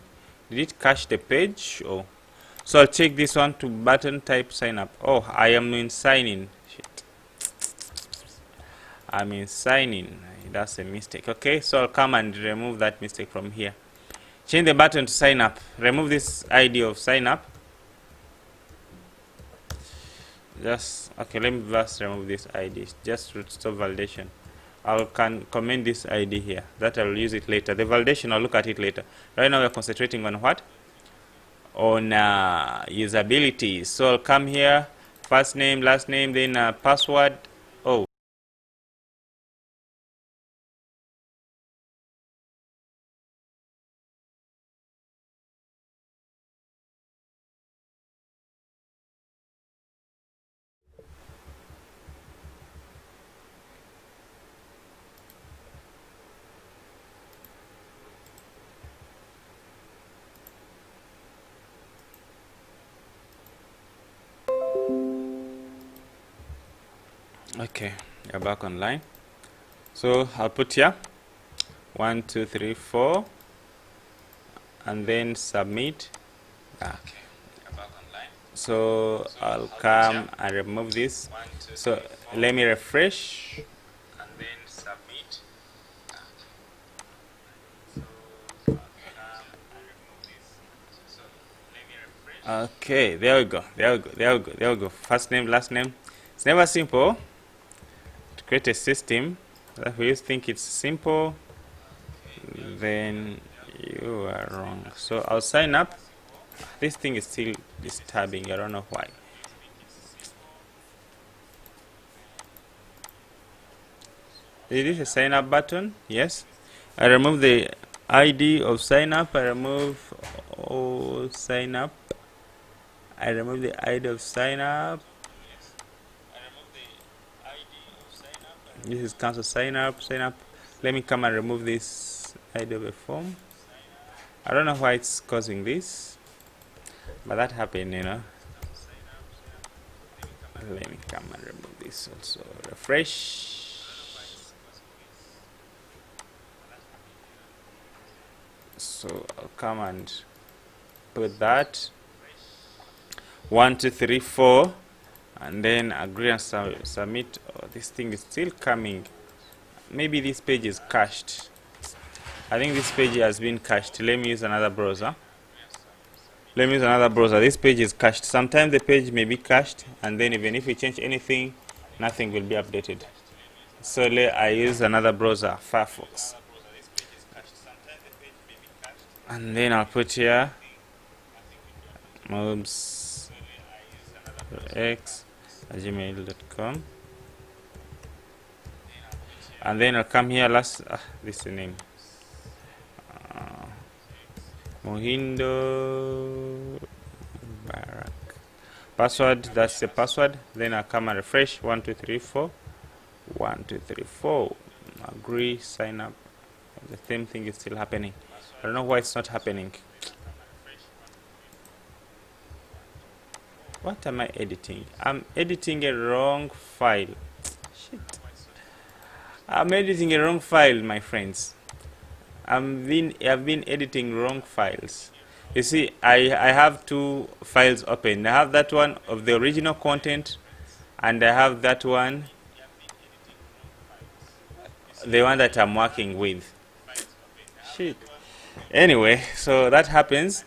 Did it cache the page? Oh, so I'll check this one to button type sign up. Oh, I am in sign in. Shit, I'm in sign in. That's a mistake. Okay, so I'll come and remove that mistake from here. Change the button to sign up. Remove this ID of sign up. Just okay, let me first remove this ID just to stop validation. Can comment this ID here. That I'll use it later. The validation, I'll look at it later. Right now we're concentrating on what? On usability. So I'll come here, first name, last name, then password. Oh, okay, you're back online. So I'll put here 1, 2, 3, 4, and then submit. Okay, you're back online. So I'll come and remove this. So let me refresh and then submit. Okay, there we go. First name, last name. It's never simple to create a system. If you think it's simple, then you are wrong. So I'll sign up. This thing is still disturbing. I don't know why. Is this a sign up button? Yes. I remove the ID of sign up. I remove all sign up. I remove the ID of sign up. This is cancel sign up. Let me come and remove this ID of a form. I don't know why it's causing this, but that happened, you know. Let me come and remove this also. Refresh. So I'll come and put that 1 2 3 4 and then agree and submit. Oh, this thing is still coming. Maybe this page is cached. I think this page has been cached. Let me use another browser. This page is cached. Sometimes the page may be cached, and then even if we change anything, nothing will be updated. So I use another browser, Firefox. And then I'll put here mobsx@gmail.com. And then I'll come here this is the name. Mohindo Barak. Password, that's the password. Then I'll come and refresh. 1 2 3 4. 1 2 3 4. Agree, sign up. The same thing is still happening. I don't know why it's not happening. What am I editing? I'm editing a wrong file. Shit. I'm editing a wrong file, my friends. I've been editing wrong files. You see, I have two files open. I have that one of the original content, and I have that one, the one that I'm working with. Shit. Anyway, so that happens.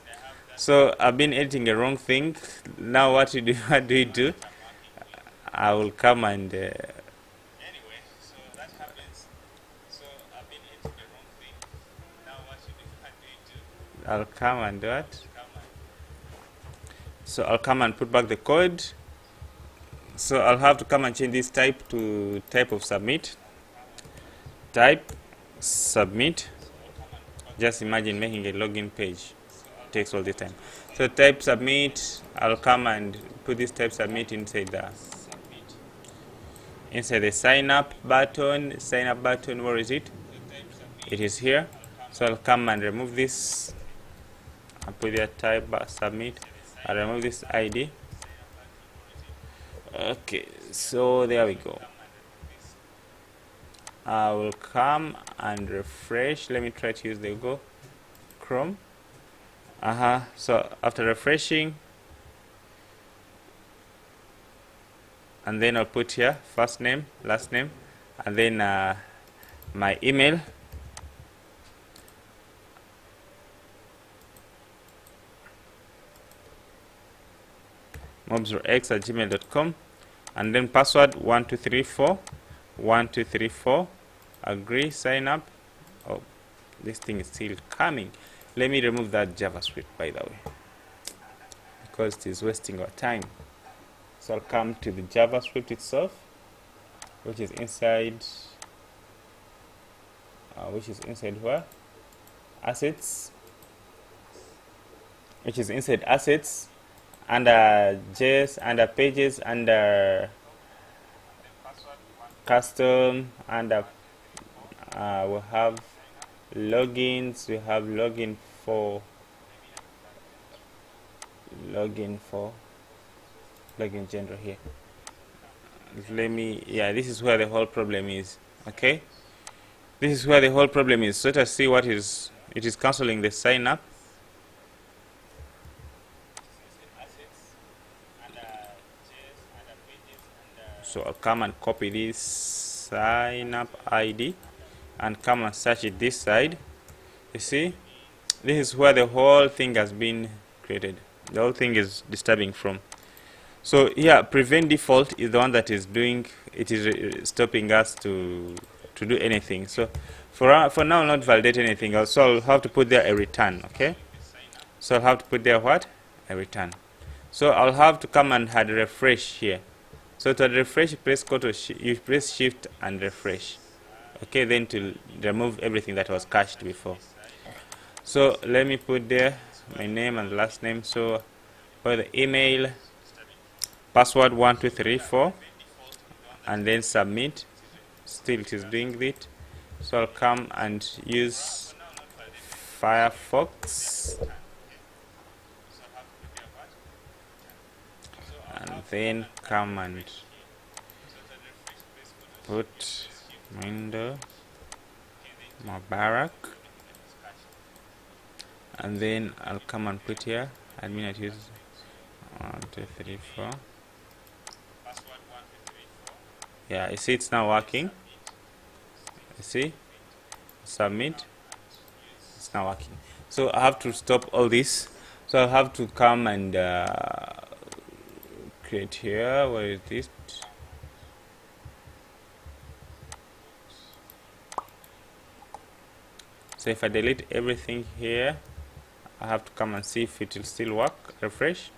So I've been editing a wrong thing. Now what do you do? I will come and I'll come and do it. So I'll come and put back the code. So I'll have to come and change this type to type of submit. Type submit. Just imagine making a login page. It takes all the time. So type submit. I'll come and put this type submit inside the sign up button. Sign up button. Where is it? It is here. So I'll come and remove this. I'll put the type submit. I'll remove this ID. Okay, so there we go. I will come and refresh. Let me try to use the Google Chrome. So after refreshing, and then I'll put here first name, last name, and then my email. mobsx@gmail.com, and then password 1 2 3 4. 1 2 3 4. Agree, sign up. Oh, this thing is still coming. Let me remove that JavaScript, by the way, because it is wasting our time. So I'll come to the JavaScript itself, which is inside where? Assets, which is inside assets, under JS, under pages, under custom, under we have logins. We have login general here. This is where the whole problem is. Okay, this is where the whole problem is. So let us see what it is cancelling the sign up. So I'll come and copy this sign up ID and come and search it this side. You see, this is where the whole thing has been created. The whole thing is disturbing from. So yeah, prevent default is the one that is doing it, is stopping us to do anything. So for now, I'll not validate anything else. So I'll have to put there a return. Okay, so I'll have to put there what? A return. So I'll have to come and add refresh here. So to refresh, you press shift and refresh. Okay, then to remove everything that was cached before. So let me put there my name and last name. So for the email, password 1 2 3 4, and then submit. Still it is doing it. So I'll come and use Firefox, and then come and put window Mubarak, and then I'll come and put here admin at use 1 2 3 4. Yeah, you see it's now working. You see, submit, it's now working. So I have to stop all this. So I'll have to come and create here. Where is this? So if I delete everything here, I have to come and see if it will still work. Refresh.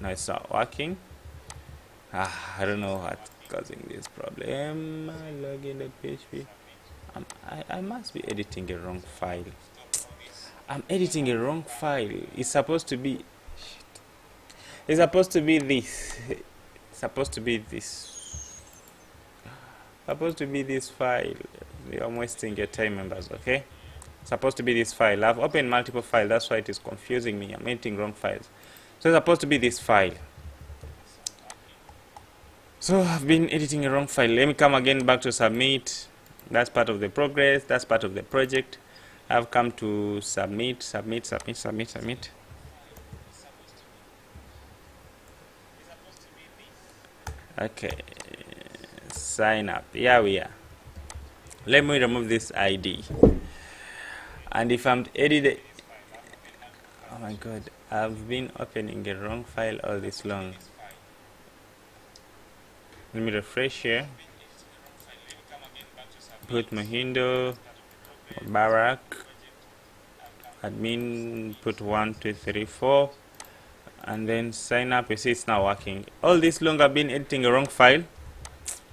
Now it's not working. I don't know what's causing this problem. Login the PHP. I must be editing a wrong file. I'm editing a wrong file. It's supposed to be. Shit. It's supposed to be this. It's supposed to be this. Supposed to be this file. I'm wasting your time, members. Okay. It's supposed to be this file. I've opened multiple files. That's why it is confusing me. I'm editing wrong files. So it's supposed to be this file. So I've been editing a wrong file. Let me come again back to submit. That's part of the progress. That's part of the project. I've come to submit. Okay, sign up. Here we are. Let me remove this ID. And if I'm editing, oh my god, I've been opening the wrong file all this long. Let me refresh here. Put Mahindo, Barak, admin, put 1 2 3 4, and then sign up. You see it's now working. All this long I've been editing a wrong file.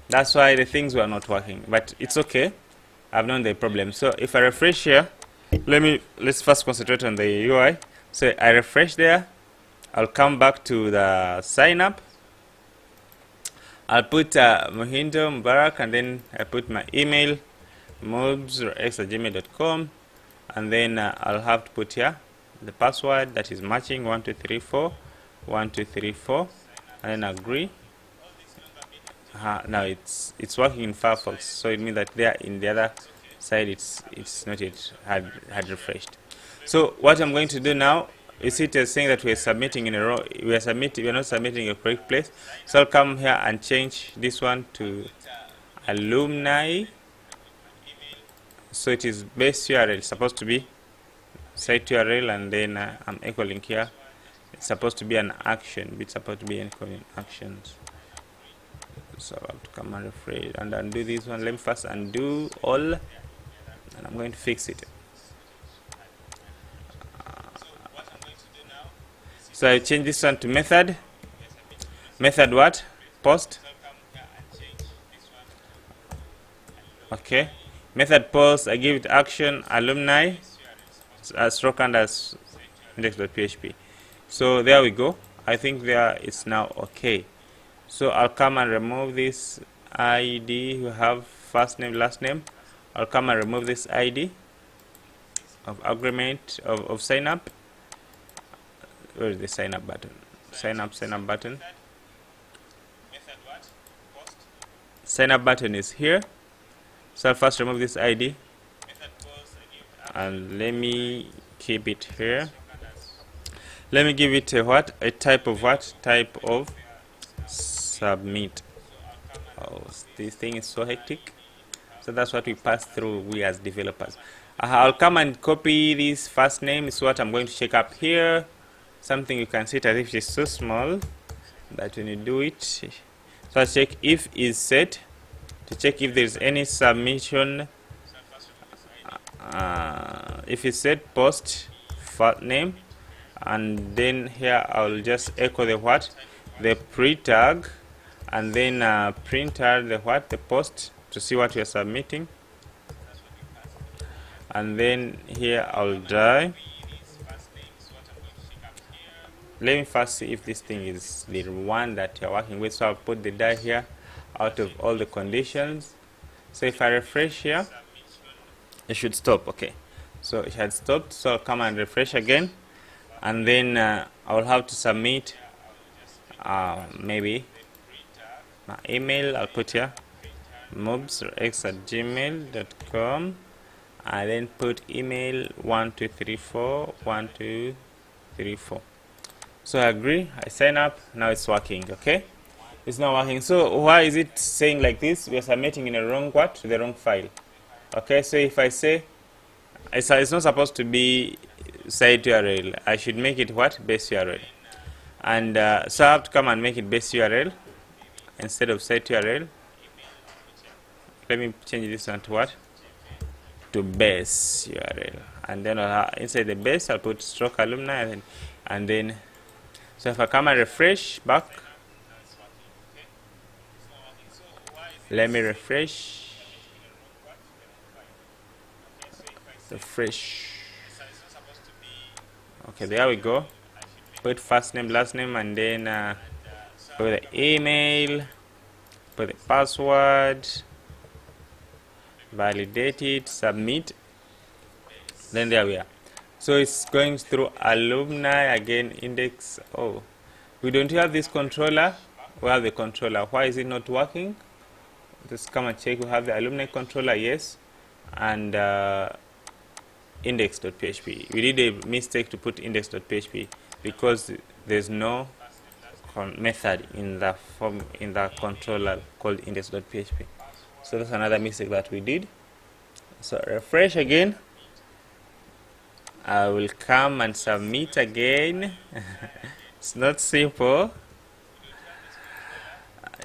That's why the things were not working, but it's okay. I've known the problem. So if I refresh here, let's first concentrate on the UI. So I refresh there. I'll come back to the sign up. I'll put Mohindo Mubarak, and then I put my email mobs@gmail.com, and then I'll have to put here the password that is matching 1234 1234, and then agree. Now it's working in Firefox, so it means that there in the other side it's not yet had refreshed. So what I'm going to do now, you see it is saying that we are submitting in a row. We are not submitting a correct place. So I'll come here and change this one to alumni. So it is base URL. It's supposed to be site URL, and then I'm equaling here. It's supposed to be an action. It's supposed to be equaling actions. So I have to come and refresh and undo this one. Let me first undo all, and I'm going to fix it. So I change this one to method. Method what? Post. Okay. Method post. I give it action alumni stroke and as index.php. So there we go. I think there it's now okay. So I'll come and remove this ID. You have first name, last name. I'll come and remove this ID of agreement of sign up. Where is the sign up button? Sign up button. Sign up button is here. So I'll first remove this ID, and let me keep it here. Let me give it a what? A type of what? Type of submit. Oh, this thing is so hectic. So that's what we pass through, we as developers. I'll come and copy this first name. Is what I'm going to check up here. Something you can see it as if it's so small that when you do it, so I check if is set to check if there's any submission. If it's set, post first name, and then here I'll just echo the what, the pre tag, and then printer the what, the post, to see what you're submitting, and then here I'll die. Let me first see if this thing is the one that you're working with. So I'll put the die here out of all the conditions. So if I refresh here, it should stop. Okay, so it had stopped. So I'll come and refresh again, and then I'll have to submit maybe my email. I'll put here mobs@gmail.com, and then put email 1234. So I agree, I sign up, now it's working. Okay, it's not working. So why is it saying like this? We are submitting in a wrong what? The wrong file. Okay, so if I say it's not supposed to be site URL, I should make it what? Base URL. And so I have to come and make it base URL instead of site URL. Let me change this one to what? To base URL. And then inside the base I'll put stroke alumni, and then so if I come and refresh back, let me refresh. Okay, there we go. Put first name, last name, and then put the email, put the password, validate it, submit. Then there we are. So it's going through alumni again, index. Oh, we don't have this controller. We have the controller. Why is it not working? Just come and check. We have the alumni controller, yes, and index.php. We did a mistake to put index.php because there's no method in the controller called index.php. So that's another mistake that we did. So refresh again. I will come and submit again. It's not simple.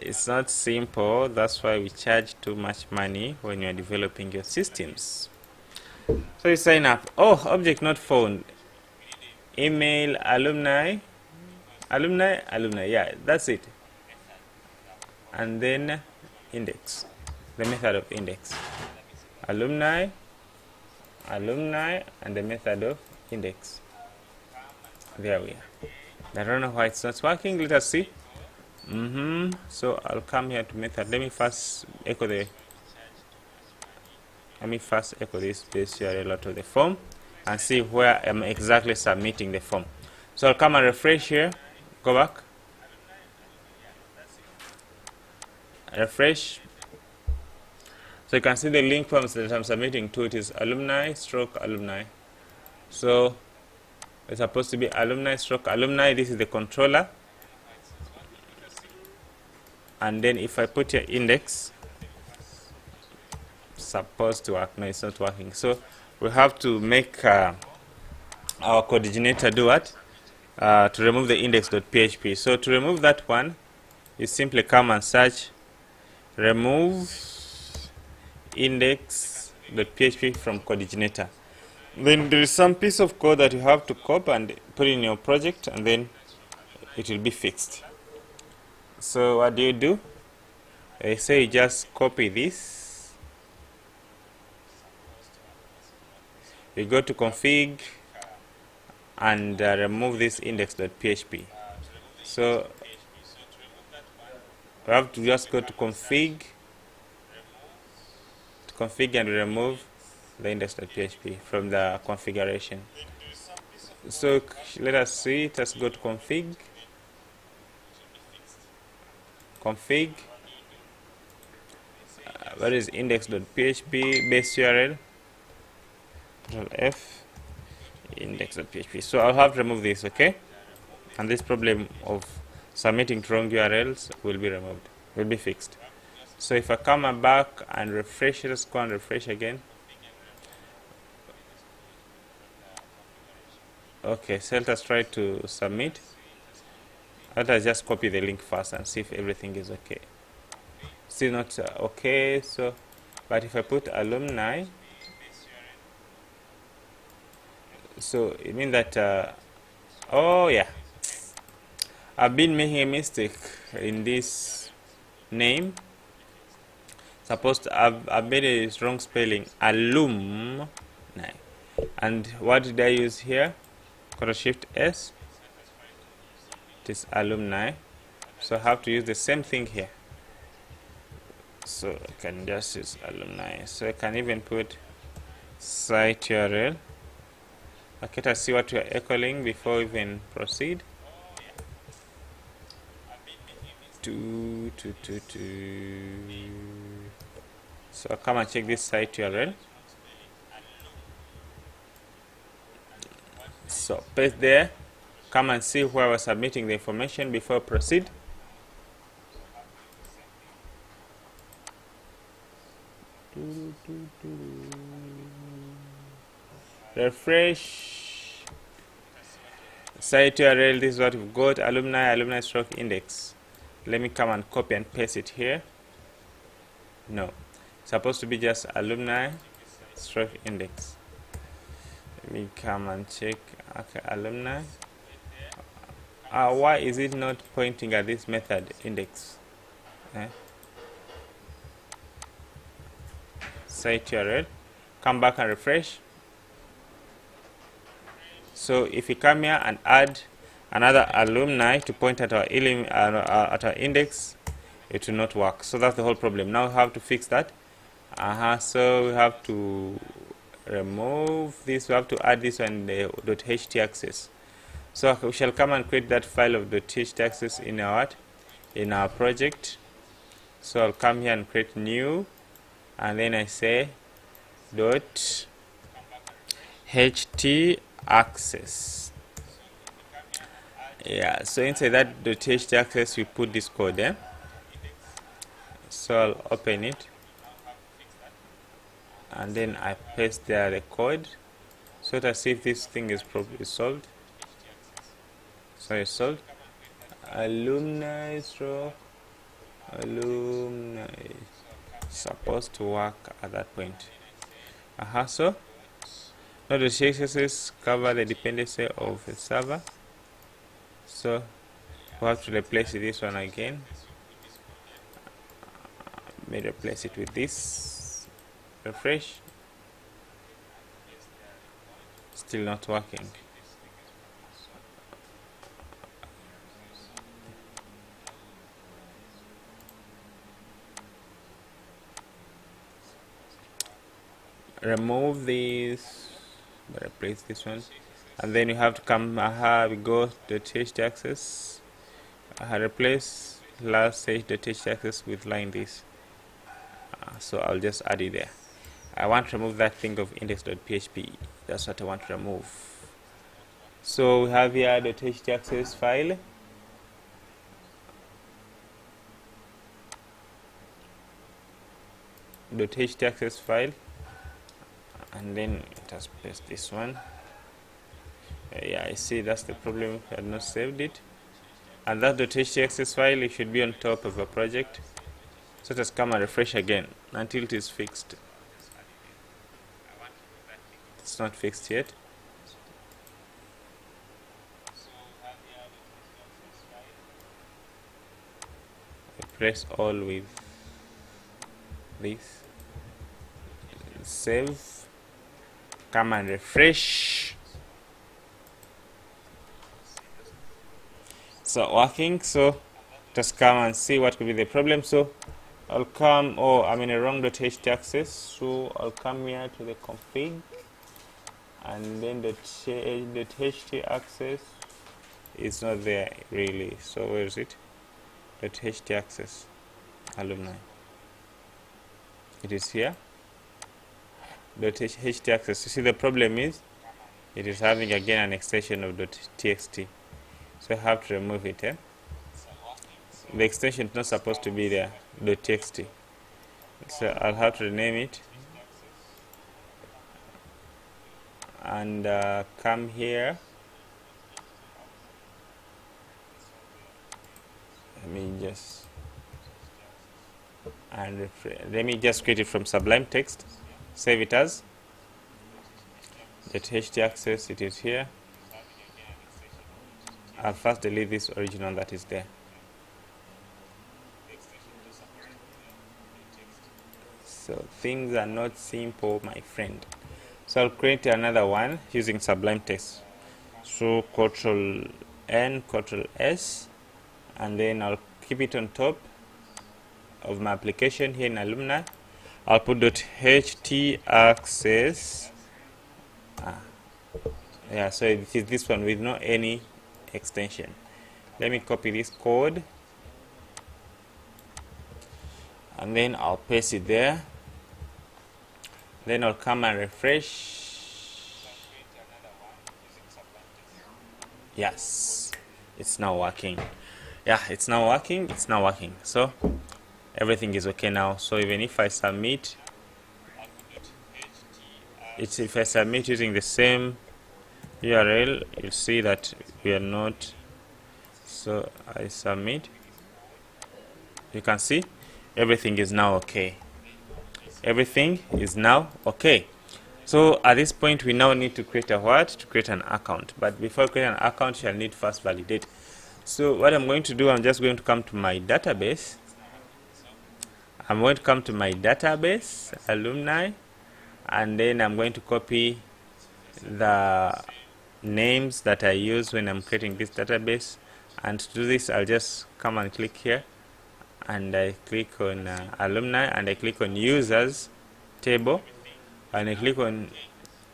It's not simple. That's why we charge too much money when you're developing your systems. So you sign up. Oh, object not found. Email alumni. Yeah, that's it. And then index, the method of index. Alumni, and the method of index. There we are. I don't know why it's not working. Let us see. So I'll come here to method. Let me first echo this base URL out of the form and see where I'm exactly submitting the form. So I'll come and refresh here. Go back. Refresh. So you can see the link forms that I'm submitting to. It is alumni/alumni. So it's supposed to be alumni/alumni. This is the controller. And then if I put your index, it's supposed to work. No, it's not working. So we have to make our CodeIgniter do what? To remove the index.php. So to remove that one, you simply come and search remove index.php from CodeIgniter. Then there is some piece of code that you have to copy and put in your project, and then it will be fixed. So what do? I say you just copy this. You go to config and remove this index.php. So we have to just go to config and remove the index.php from the configuration. So let us see it. Let's go to config. What is index.php base URL? F index.php. So I'll have to remove this, okay? And this problem of submitting to wrong URLs will be removed, will be fixed. So if I come back and refresh, let's go and refresh again. Okay, so let us try to submit. Let us just copy the link first and see if everything is okay. Still not okay. So, but if I put alumni, so it means that oh yeah, I've been making a mistake in this name. Supposed to, I've made a wrong spelling, alumni. And what did I use here? Ctrl+Shift+S. It is alumni. So I have to use the same thing here. So I can just use alumni. So I can even put site URL. Okay, let's see what we are echoing before we even proceed. So I'll come and check this site URL. So paste there, come and see where we're submitting the information before I proceed. Refresh site URL. This is what we've got: alumni stroke index. Let me come and copy and paste it here. No, it's supposed to be just alumni stroke index. Let me come and check. Okay, alumni. Why is it not pointing at this method index? Site URL. Come back and refresh. So if you come here and add another alumni to point at our index, it will not work. So that's the whole problem. Now we have to fix that. So we have to remove this. We have to add this one, the .ht access. So we shall come and create that file of .ht access in our project. So I'll come here and create new, and then I say .ht access. Yeah, so inside that .ht access we put this code. So I'll open it, and then I paste there the code, so to see if this thing is probably solved. So it's solved. Alumni stroke alumni, supposed to work at that point. So now the CSS cover the dependency of the server, so we have to replace this one again. May replace it with this. Refresh. Still not working. Remove this, replace this one, and then you have to come. We go to .ht access. Replace last .ht access with line this. So I'll just add it there. I want to remove that thing of index.php. That's what I want to remove. So we have here the .ht access file. .ht access file, and then just paste this one. Yeah, I see that's the problem. I had not saved it. And that .ht access file, it should be on top of a project. So just come and refresh again until it is fixed. It's not fixed yet. Press all with this. Save. Come and refresh. So working. So just come and see what could be the problem. So I'll come, I'm in a wrong .ht access, so I'll come here to the config, and then the .ht access is not there really. So where is it? .ht access alumni. It is here. .ht access. You see, the problem is it is having again an extension of .txt, so I have to remove it. The extension is not supposed to be there, .txt. So I'll have to rename it and come here. Let me just create it from Sublime Text. Save it as .ht access. It is here. I'll first delete this original that is there. So things are not simple, my friend. So I'll create another one using Sublime Text. So Ctrl N, Ctrl S, and then I'll keep it on top of my application here in Alumni. I'll put .ht access. Yeah, so it is this one with no any extension. Let me copy this code, and then I'll paste it there. Then I'll come and refresh. Yes, it's now working. Yeah, it's now working. So everything is okay now. So even if I submit, if I submit using the same URL, you'll see that we are not. So I submit. You can see everything is now okay. Everything is now okay. So at this point, we now need to create a what? To create an account. But before creating an account, you'll need first validate. So what I'm going to do, I'm just going to come to my database. I'm going to come to my database, alumni, and then I'm going to copy the names that I use when I'm creating this database. And to do this, I'll just come and click here, and I click on alumni, and I click on users table, and I click on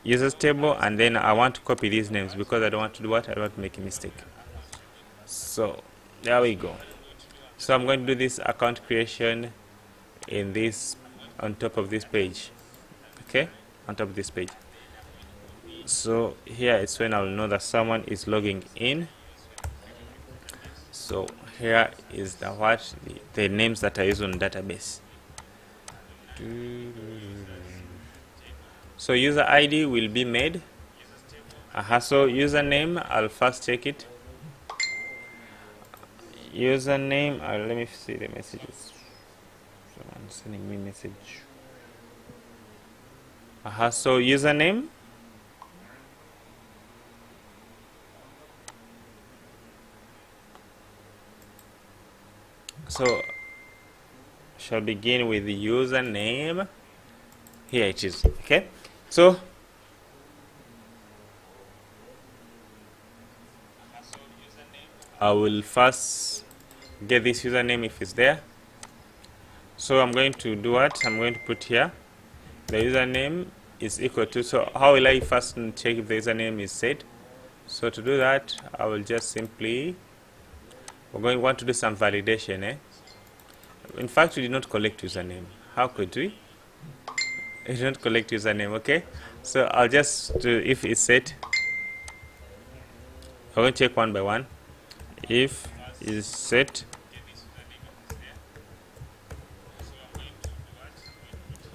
users table, and then I want to copy these names because I don't want to do what? I don't want to make a mistake. So there we go. So I'm going to do this account creation in this, on top of this page. Okay, on top of this page. So here it's when I'll know that someone is logging in. So here is the what, the names that I use on database. So user ID will be made. So username, I'll first check it. Username, let me see the messages. Someone sending me message. So username. So shall begin with the username. Here it is. Okay. So I will first get this username if it's there. So I'm going to do what? I'm going to put here the username is equal to. So how will I first check if the username is set? So to do that, I will just simply, we're going to want to do some validation. In fact, we did not collect username. How could we? We did not collect username. Okay. So I'll just do, if it's set, I'm going to check one by one. If is set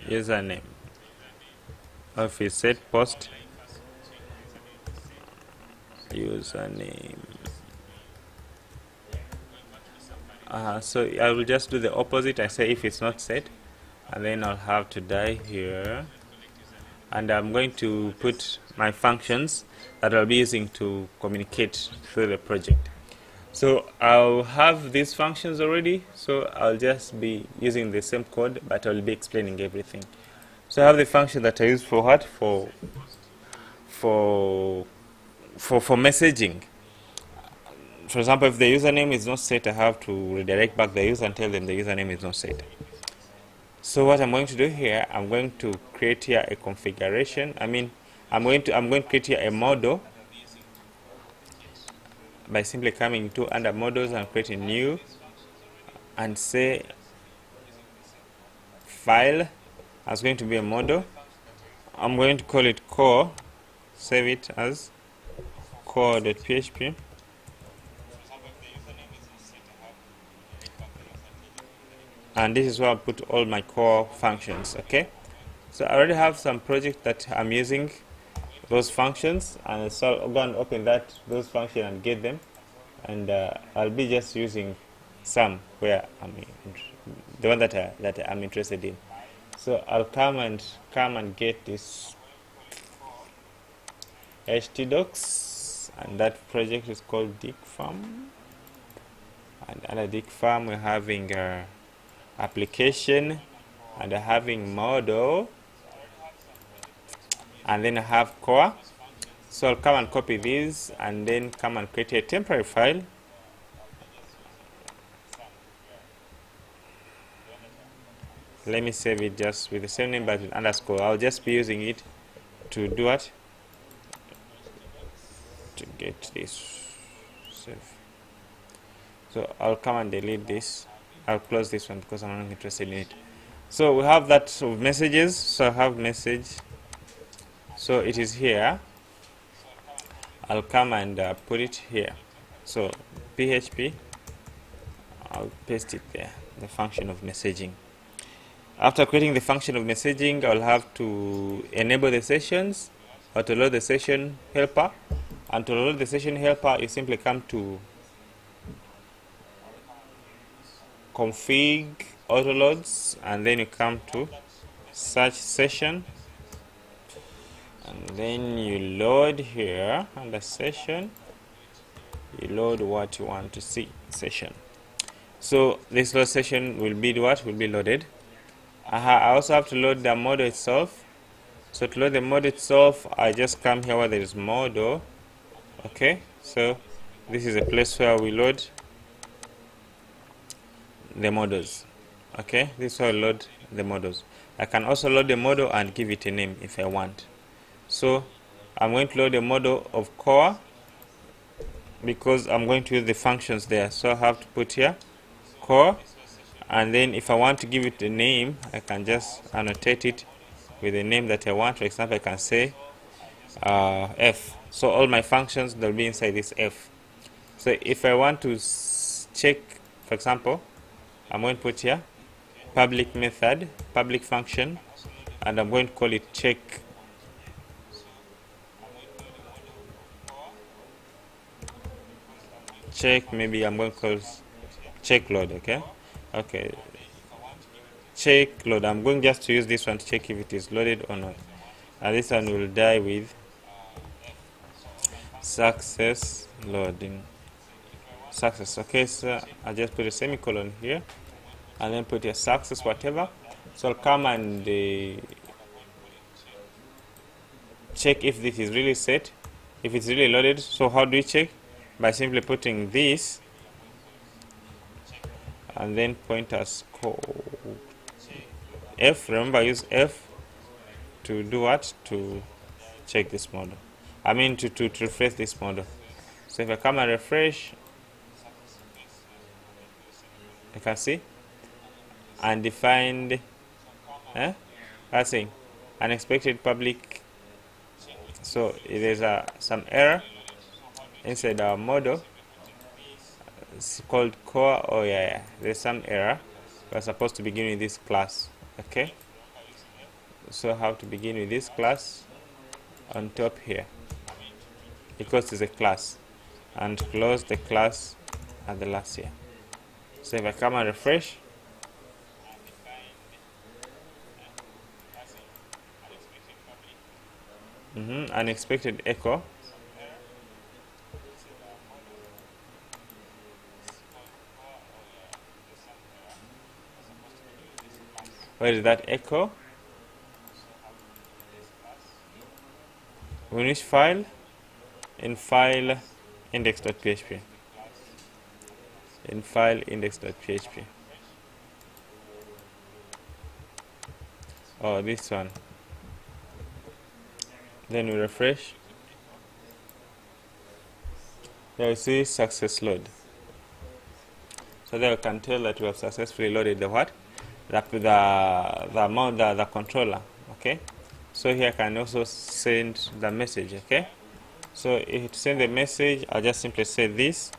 username, or if it's set post username. So I will just do the opposite. I say if it's not set, and then I'll have to die here, and I'm going to put my functions that I'll be using to communicate through the project. So I'll have these functions already, so I'll just be using the same code, but I'll be explaining everything. So I have the function that I use for what? For messaging. For example, if the username is not set, I have to redirect back the user and tell them the username is not set. So what I'm going to do here, I'm going to create here a configuration. I'm going to create here a model by simply coming to under models and creating new, and say file as going to be a model. I'm going to call it core, save it as core.php. And this is where I'll put all my core functions. Okay, so I already have some project that I'm using those functions, and so I'll go and open those functions and get them, and I'll be just using some where the one that I'm interested in. So I'll come and get this htdocs, and that project is called dig farm, and under dig farm we're having application, and having model, and then I have core. So I'll come and copy these, and then come and create a temporary file. Let me save it just with the same name but with underscore. I'll just be using it to do what? To get this save. So I'll come and delete this. I'll close this one because I'm not interested in it. So we have that of messages. So I have message. So it is here. I'll come and put it here. So PHP, I'll paste it there, the function of messaging. After creating the function of messaging, I'll have to enable the sessions or to load the session helper. And to load the session helper, you simply come to config autoloads, and then you come to search session, and then you load here under session, you load what you want to see, session. So this load session will be what will be loaded. I also have to load the model itself. So to load the model itself, I just come here where there is model. Okay, so this is a place where we load the models. Okay, this is how I load the models. I can also load the model and give it a name if I want. So I'm going to load a model of core because I'm going to use the functions there. So I have to put here core, and then if I want to give it a name, I can just annotate it with the name that I want. For example, I can say F. So all my functions, they'll be inside this F. So if I want to check, for example, I'm going to put here public method, public function, and I'm going to call it check. Check, maybe I'm going to call check load. Okay, check load. I'm going just to use this one to check if it is loaded or not, and this one will die with success loading. Success. Okay, so I just put a semicolon here and then put a success whatever. So I'll come and check if this is really set, if it's really loaded. So how do we check? By simply putting this and then point as code F. Remember, use F to do what? To check this model. I mean to refresh this model. So if I come and refresh, you can see undefined that's saying unexpected public. So there's some error inside our model. It's called core. Oh yeah, there's some error. We're supposed to begin with this class. Okay, so I have to begin with this class on top here because it's a class, and close the class at the last here. So if I come and refresh, unexpected echo. Where is that echo? In which file? In file index.php. In file index.php. Oh, this one. Then we refresh. There you see success load. So there you can tell that we have successfully loaded the what? The controller. Okay. So here I can also send the message. Okay. So if to send the message, I'll just simply say this.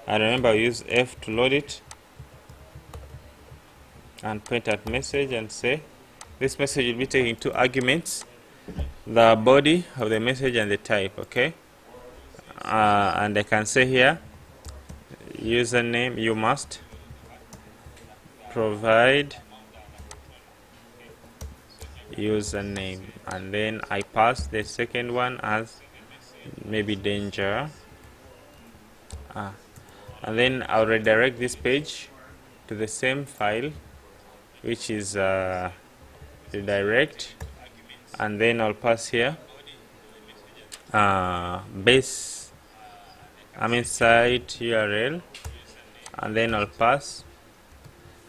And remember, use F to load it. And point at message and say this message will be taking two arguments, the body of the message and the type. Okay. And I can say here username, you must provide username, and then I pass the second one as maybe danger, and then I'll redirect this page to the same file, which is redirect, and then I'll pass here site URL, and then I'll pass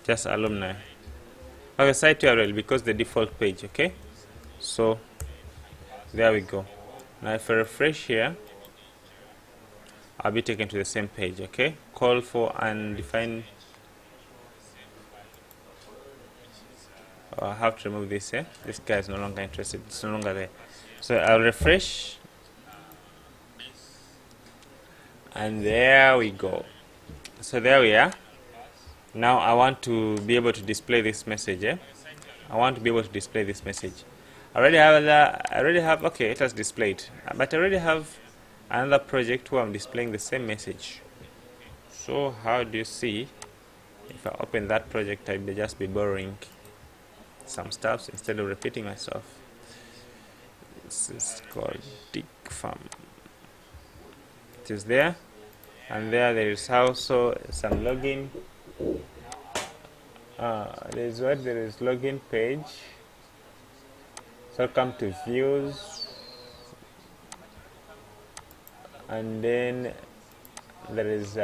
just alumni. Okay, site URL because the default page. Okay, so there we go. Now if I refresh here, I'll be taken to the same page. Okay, call for undefined. Oh, I have to remove this. This guy is no longer interested. It's no longer there. So I'll refresh, And there we go. So there we are. Now I want to be able to display this message. I want to be able to display this message. I already have okay, it has displayed, but I already have another project where I'm displaying the same message. So how do you see if I open that project? I'd just be borrowing some stuff instead of repeating myself. This is called Dig Farm. It is there, and there is also some login. There is login page. So come to views, and then there is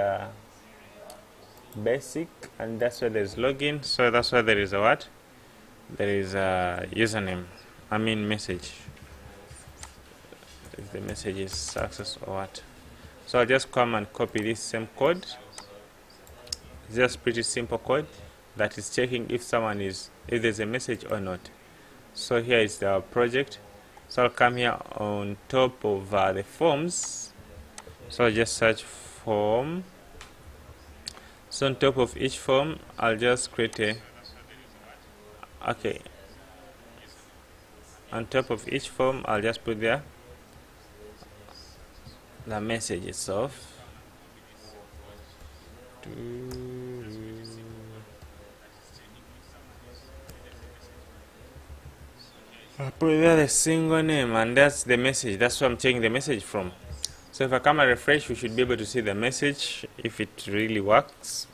basic, and that's where there is login. So that's why there is a what? There is a username. I mean message. If the message is success or what. So I'll just come and copy this same code. It's just pretty simple code that is checking if there's a message or not. So here is the project. So I'll come here on top of the forms. So I'll just search form. So on top of each form, I'll just create okay. On top of each form, I'll just put there the message itself. I'll put there the single name, and that's the message. That's where I'm taking the message from. So if I come and refresh, we should be able to see the message if it really works.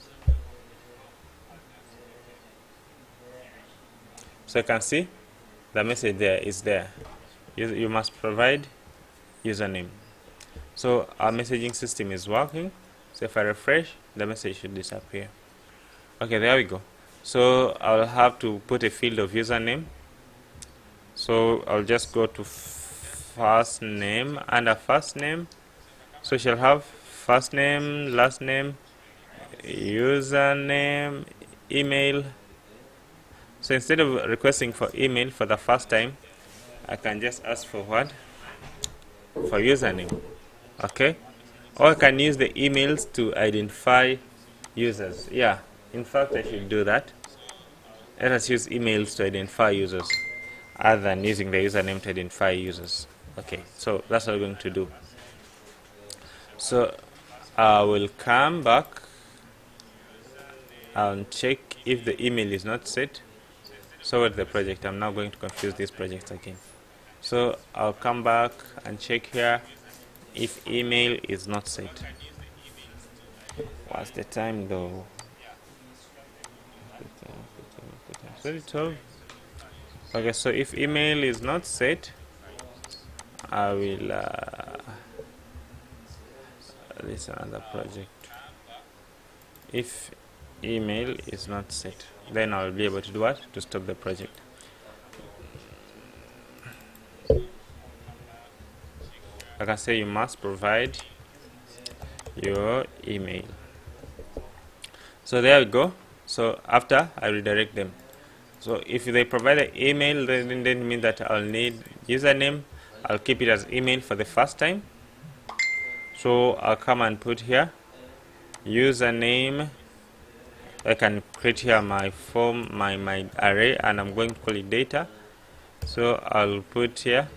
So you can see the message there is there. You must provide username. So our messaging system is working. So if I refresh, the message should disappear. Okay, there we go. So I'll have to put a field of username. So I'll just go to first name. Under first name, so shall have first name, last name, username, email. So instead of requesting for email for the first time, I can just ask for what? For username. Okay, or I can use the emails to identify users. Yeah, in fact I should do that. Let us use emails to identify users other than using the username to identify users. Okay, so that's what we're going to do. So I will come back and check if the email is not set. So with the project, I'm now going to confuse this project again. So I'll come back and check here if email is not set. What's the time though? 12. Okay, so if email is not set, I will this is another project. If email is not set, then I'll be able to do what? To stop the project. I can say you must provide your email. So there we go. So after I redirect them. So if they provide an email, then it means that I'll need username. I'll keep it as email for the first time. So I'll come and put here username. I can create here my form, my array, and I'm going to call it data. So I'll put here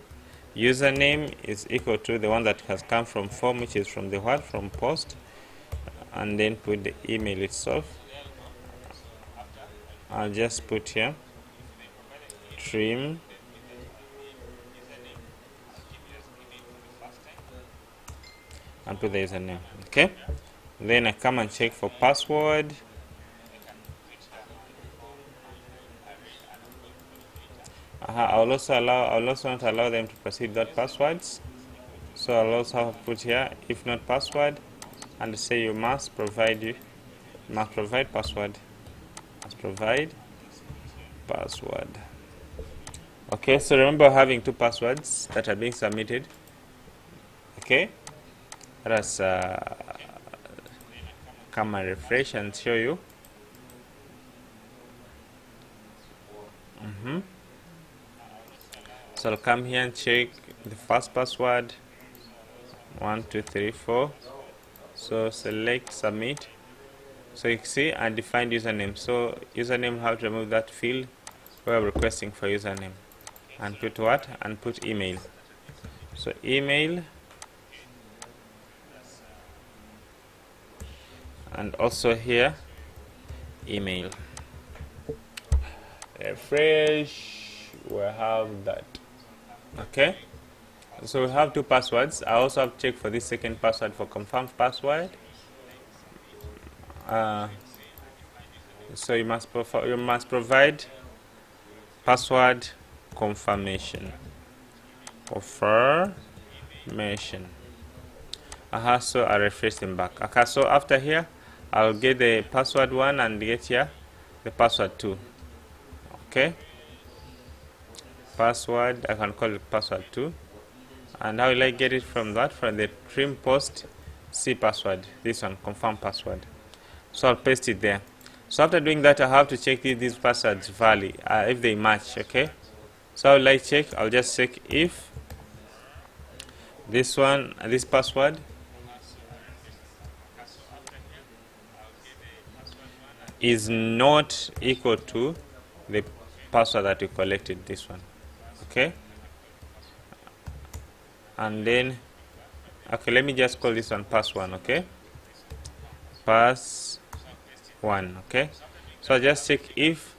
username is equal to the one that has come from form, which is from the what? From post, and then put the email itself. I'll just put here trim and put the username. Okay, then I come and check for password. I'll also not allow them to proceed without passwords. So I'll also put here if not password, and say you must provide password. Must provide password. Okay, so remember having two passwords that are being submitted. Okay, let us come and refresh and show you. So I'll come here and check the first password 1234. So select submit. So you see undefined username. So username, how to remove that field where we're requesting for username, and put what? And put email. So email, and also here email. Refresh, we have that. Okay, so we have two passwords. I also have checked for this second password for confirmed password. So you must provide password confirmation. So I refresh them back. Okay, so after here I'll get the password 1 and get here the password 2. Okay, password, I can call it password 2. And how will I get it from that? From the trim post C password, this one, confirm password. So I'll paste it there. So after doing that, I have to check these passwords value, if they match. Okay, so how will I check? I'll just check if this one, this password is not equal to the password that we collected, this one. Okay, and then okay, let me just call this one pass1. Okay, pass1. Okay, so I just check if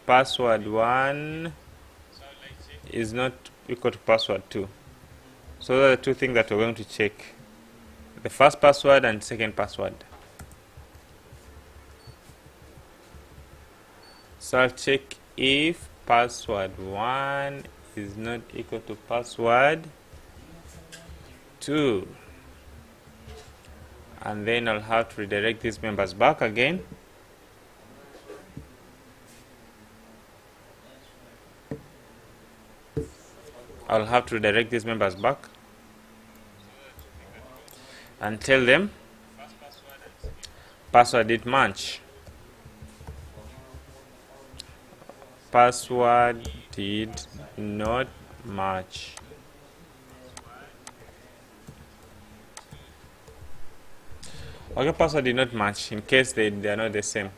password 1 is not equal to password 2. So those are the two things that we're going to check: the first password and second password. So I'll check if password 1 is not equal to password 2, and then I'll have to redirect these members back again. I'll have to redirect these members back and tell them password did match. Password did not match. Okay, password did not match in case they are not the same.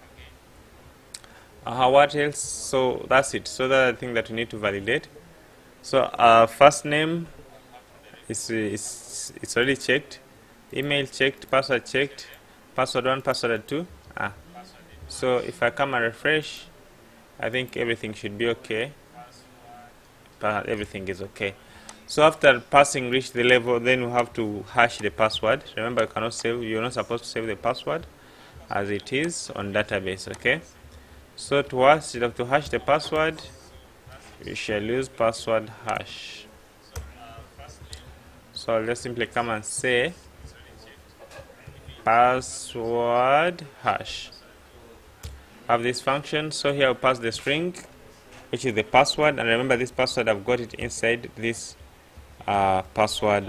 What else? So that's it. So that's the thing that we need to validate. So first name is it's already checked, email checked, password checked, password 1, password 2. So if I come and refresh, I think everything should be okay. Everything is okay. So after passing reach the level, then we have to hash the password. Remember, you cannot save, you're not supposed to save the password as it is on database. Okay, so to hash the password, we shall use password hash. So I'll just simply come and say password hash. Have this function. So here I'll pass the string, which is the password, and remember this password, I've got it inside this password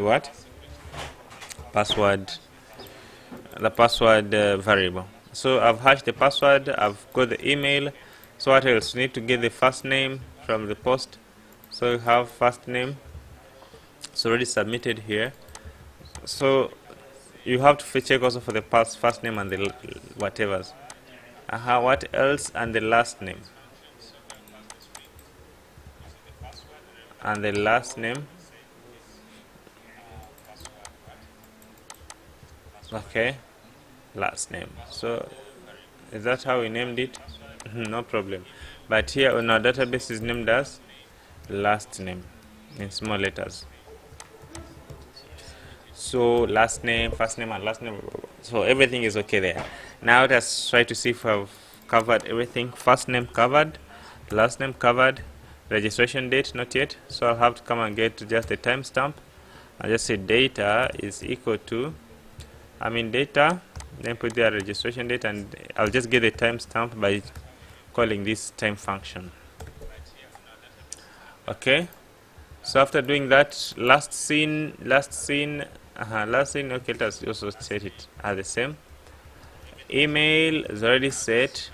the password variable. So I've hashed the password, I've got the email. So what else? We need to get the first name from the post. So you have first name, it's already submitted here. So you have to check also for the first name and the whatevers. What else? And the last name. And the last name. Okay, last name. So is that how we named it? No problem. But here on our database is named as last name in small letters. So last name, first name, and last name. So everything is okay there. Now let's try to see if I've covered everything. First name covered, last name covered, registration date not yet. So I'll have to come and get just the timestamp. I'll just say data is equal to, data, then put their registration date, and I'll just get the timestamp by calling this time function. Okay, so after doing that, last scene, okay, let's also set it as the same. Email is already set,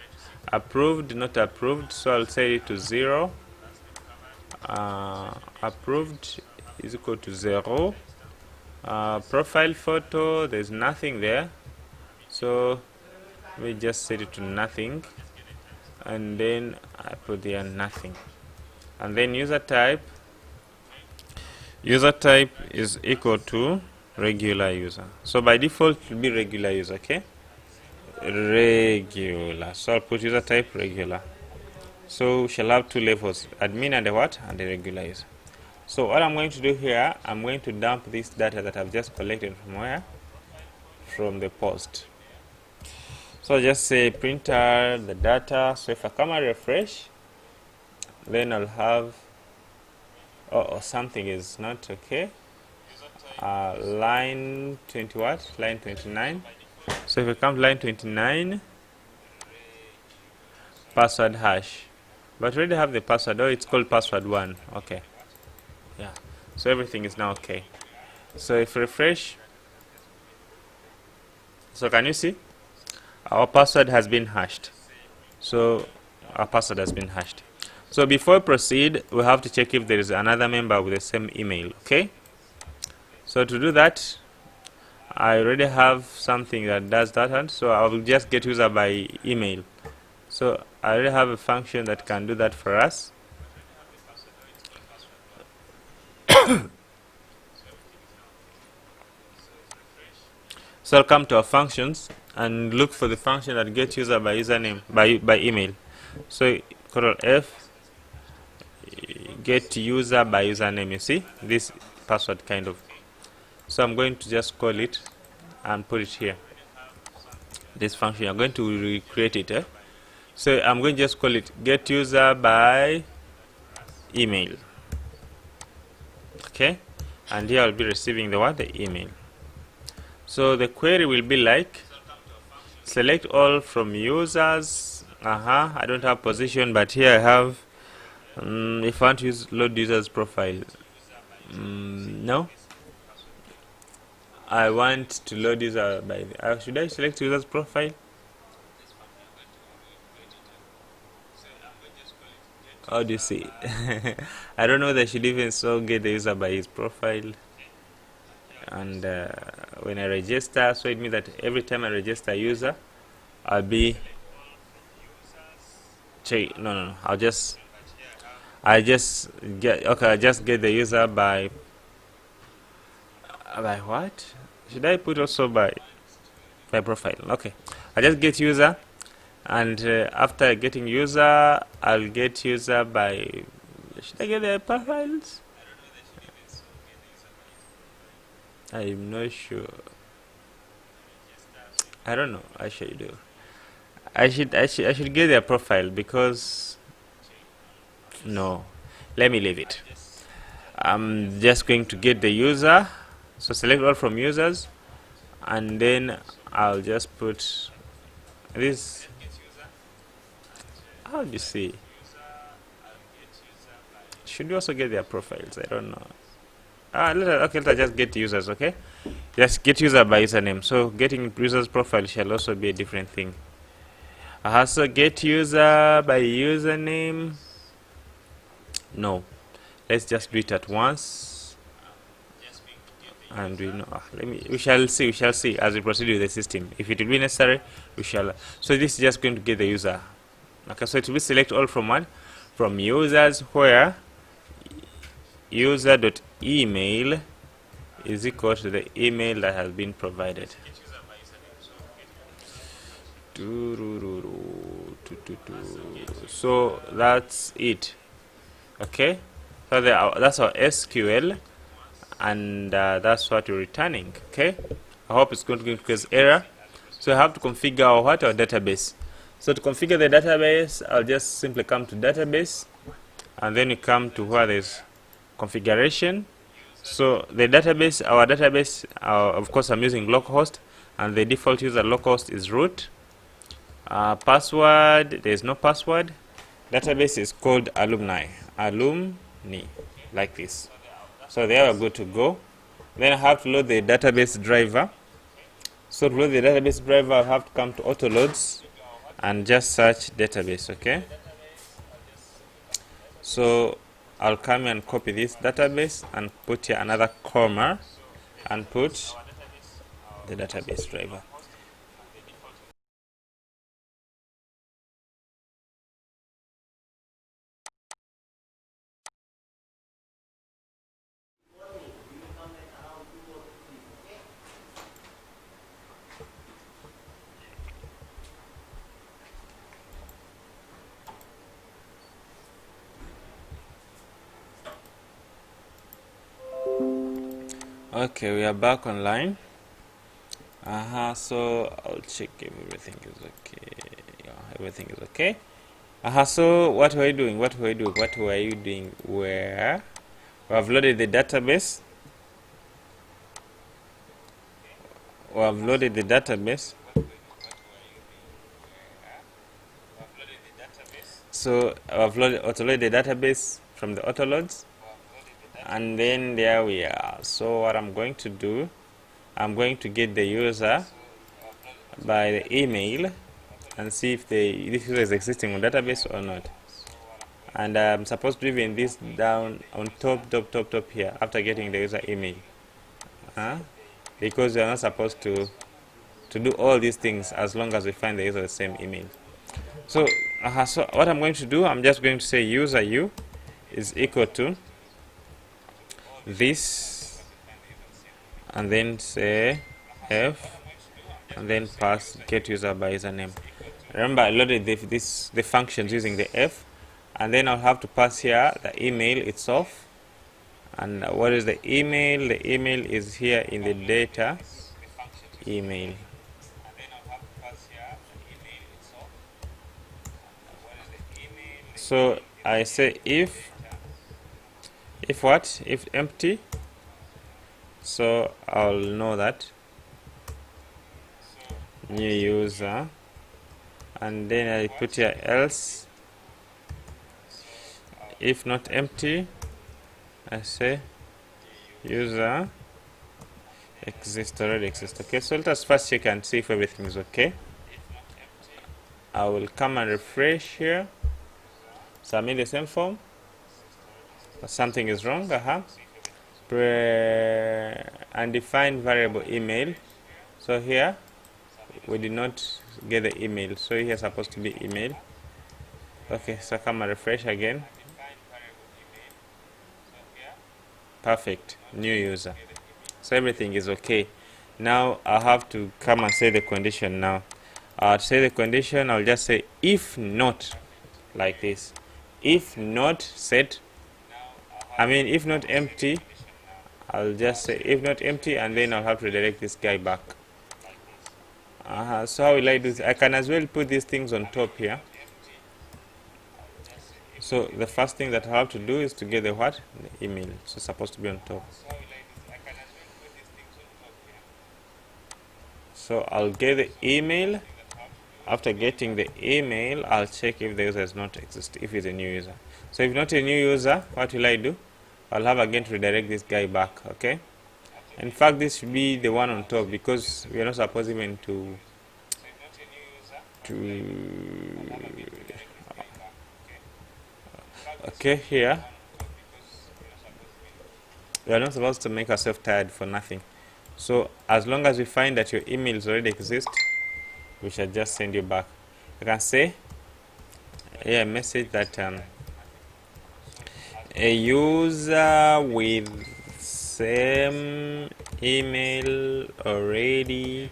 approved, not approved, so I'll set it to 0. Approved is equal to 0. Profile photo, there's nothing there, so we just set it to nothing, and then I put there nothing. And then user type is equal to regular user. So by default it will be regular user. Okay, regular. So I'll put user type regular. So we shall have two levels, admin and the what, and the regular user. So what I'm going to do here, I'm going to dump this data that I've just collected from where, from the post. So just say printer the data. So if I come and refresh, then I'll have something is not okay. Line 20 what? Line 29. So if I come to line 29, password hash. But we already have the password. Oh, it's called password 1. Okay. Yeah. So everything is now okay. So if refresh, so can you see? Our password has been hashed. So our password has been hashed. So before we proceed, we have to check if there is another member with the same email. Okay. So to do that, I already have something that does that, and so I will just get user by email. So I already have a function that can do that for us. So I'll come to our functions and look for the function that gets user by username by email. So Ctrl F, get user by username. You see this password kind of. So I'm going to just call it and put it here. This function, I'm going to recreate it. So I'm going to just call it get user by email. Okay, and here I'll be receiving the what, the email. So the query will be like select all from users. I don't have position, but here I have if I want to use load users profile, no, I want to load user by should I select users profile? How do you see? I don't know whether I should even so get the user by his profile. And when I register, so it means that every time I register a user, I'll be no, I just get I just get the user by what? Should I put also by profile? Okay, I just get user, and after getting user, I'll get user by. Should I get the profiles? I'm not sure. I don't know. I should do. I should get their profile because no. Let me leave it. I'm just going to get the user. So select all from users, and then I'll just put this. How do you see? Should we also get their profiles? I don't know. Let's just get users. Okay, just get user by username. So getting users profile shall also be a different thing. So get user by username. No, let's just do it at once. And we know. We shall see as we proceed with the system. If it will be necessary, we shall. So this is just going to get the user. Okay, so it will be select all from what? From users, where user.email is equal to the email that has been provided. So that's it. Okay, so that's our SQL, and that's what we're returning. Okay, I hope it's going to cause error. So I have to configure our database. So to configure the database, I'll just simply come to database, and then you come to where there's configuration. So the database, our database, of course I'm using localhost, and the default user localhost is root. Password, there's no password. Database is called alumni, like this. So they are good to go. Then I have to load the database driver. So to load the database driver, I have to come to autoloads and just search database. Okay, so I'll come and copy this database and put here another comma, and put the database driver. Okay, we are back online. So I'll check if everything is okay. Yeah, everything is okay. So what were you doing? What were you doing? Where we have loaded the database. So I've auto-loaded the database from the autoloads, and then there we are. So what I'm going to do, I'm going to get the user by the email and see if this user is existing on database or not. And I'm supposed to even this down on top here after getting the user email, because we are not supposed to do all these things as long as we find the user the same email. So so what I'm going to do, I'm just going to say user u is equal to this, and then say f, and then pass get user by username. Remember, I loaded the functions using the f, and then I'll have to pass here the email itself. And what is the email? The email is here in the data email. So I say if what? If empty. So I'll know that new user, and then I put here else. If not empty, I say user already exists. Okay, so let us first check and see if everything is okay. I will come and refresh here. So I'm in the same form, but something is wrong. Undefined variable email. So here we did not get the email, so here is supposed to be email. Okay, so come and refresh again. Perfect, new user. So everything is okay. Now I have to come and say the condition. Now to say the condition, I'll just say if not, like this. If not set, if not empty, I'll just say if not empty, and then I'll have to redirect this guy back. So how will I do this? I can as well put these things on top here. So the first thing that I have to do is to get the what? The email. So it's supposed to be on top. So I'll get the email. After getting the email, I'll check if the user does not exist, if it's a new user. So if not a new user, what will I do? I'll have again to redirect this guy back, okay? In fact, this should be the one on top, because we are not supposed even to okay, here we are not supposed to make ourselves tired for nothing. So as long as we find that your emails already exist, we shall just send you back. You can say a message that a user with same email already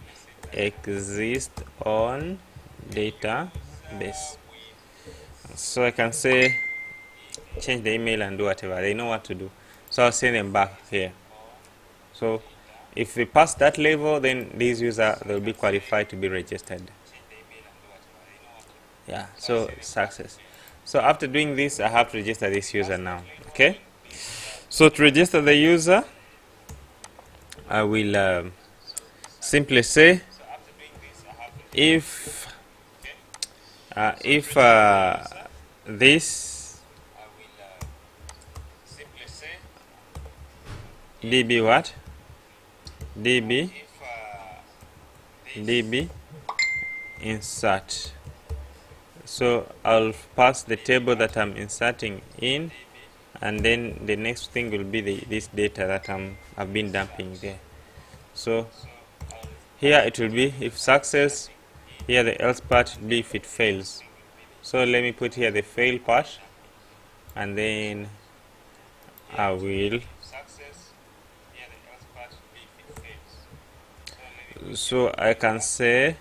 exists on database. So I can say change the email and do whatever. They know what to do. So I'll send them back here. So if we pass that level, then these users will be qualified to be registered. Yeah, so success. So after doing this, I have to register this user now. Okay. So to register the user, I will simply say if this db what db insert. So I'll pass the table that I'm inserting in, and then the next thing will be this data that I've been dumping there. So here it will be if success, here the else part will be if it fails. So let me put here the fail part, and then I will, so I can say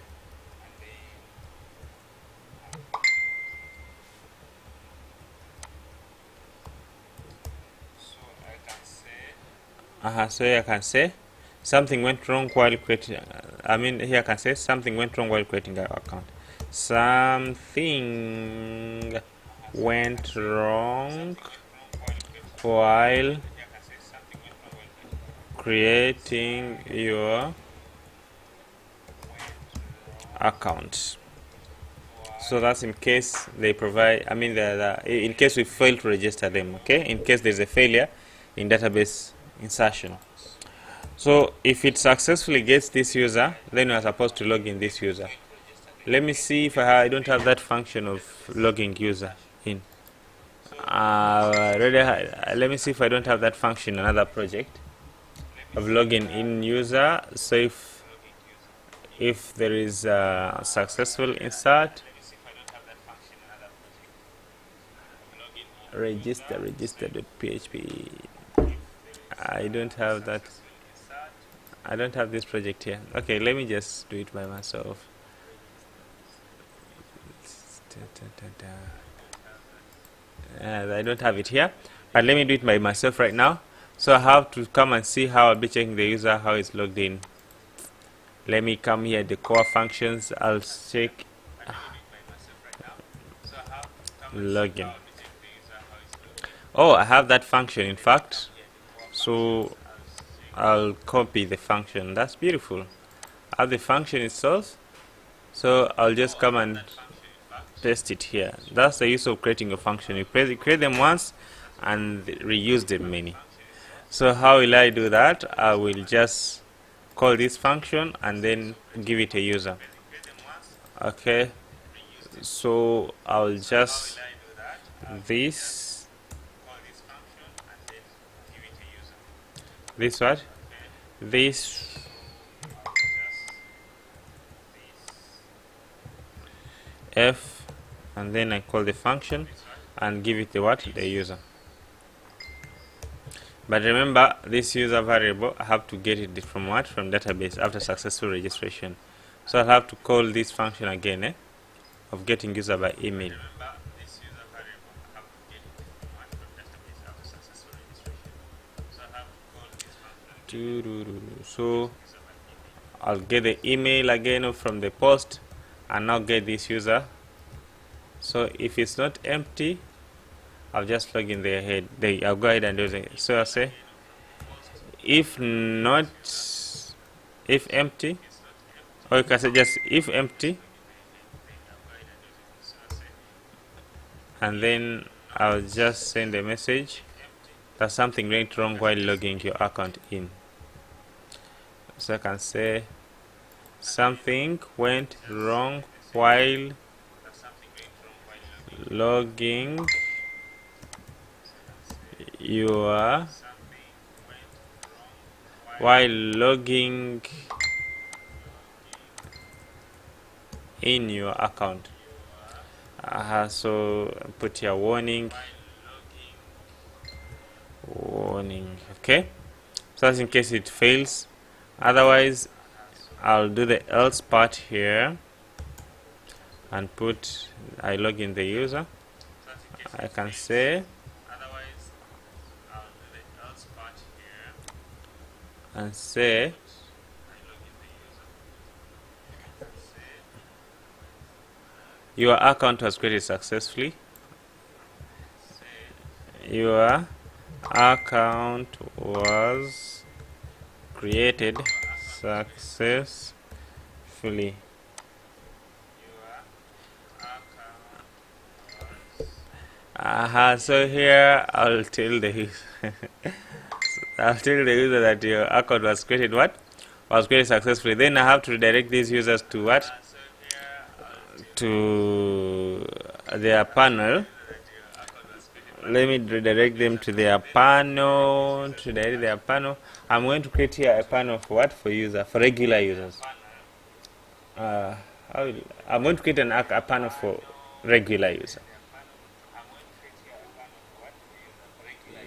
so here I can say something went wrong while creating, here I can say something went wrong while creating our account. Something went wrong while creating your account. So that's in case they provide, in case we fail to register them, okay? In case there's a failure in database insertion. So if it successfully gets this user, then we are supposed to log in this user. Let me see if I don't have that function of logging user in. Let me see if I don't have that function in another project of logging in user. So if there is a successful insert, register.php. I don't have that. I don't have this project here. Okay, let me just do it by myself. I don't have it here, but let me do it by myself right now. So I have to come and see how I'll be checking the user, how it's logged in. Let me come here, the core functions. I'll check login. Oh, I have that function, in fact. So I'll copy the function. That's beautiful. I have the function itself. So I'll just come and paste it here. That's the use of creating a function. You create them once and reuse them many. So how will I do that? I will just call this function and then give it a user. Okay, so I'll just this what? This f, and then I call the function and give it the what? The user. But remember, this user variable, I have to get it from what? From database after successful registration. So I'll have to call this function again, of getting user by email. So I'll get the email again from the post and now get this user. So if it's not empty, I'll just log in their head. I'll go ahead and do it. So I'll say if empty, or you can say just if empty, and then I'll just send a message that something went wrong while logging your account in. So I can say something went wrong while logging your in your account. So put your warning. Okay, so that's in case it fails. Otherwise, I'll do the else part here and put I log in the user. I can say and say your account was created successfully. Your account was created successfully. So here I'll tell the user that your account was created was created successfully. Then I have to redirect these users to what? To their panel let me redirect them to their panel. To their panel, I'm going to create here a panel for what? For user, for regular users. I'm going to create a panel for regular user.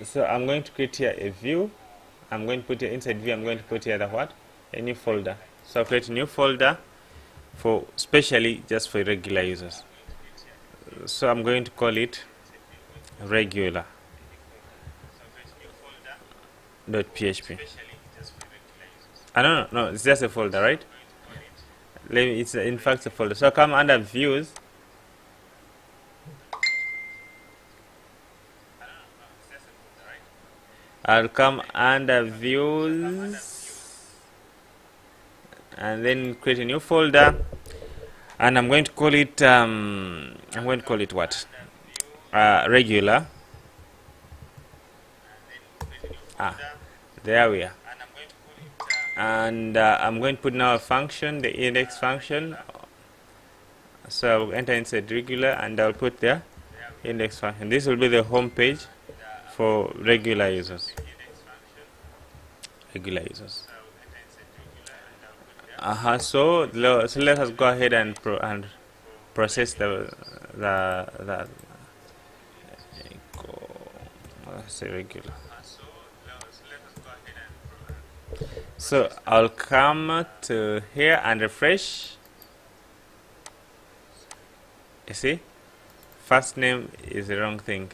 So I'm going to create here a view. I'm going to put here inside view. I'm going to put here the what? A new folder. So I'll create a new folder for specially just for regular users. So I'm going to call it regular .php. No, it's just a folder, right? It's in fact a folder. So come under views. I'll come under views and then create a new folder, and I'm going to call it what? Regular. There we are. And I'm going to put now a function, the index function. So I'll enter inside regular and I'll put the index function. This will be the home page for regular users. So let us go ahead and process say regular. So I'll come to here and refresh. You see, first name is the wrong thing.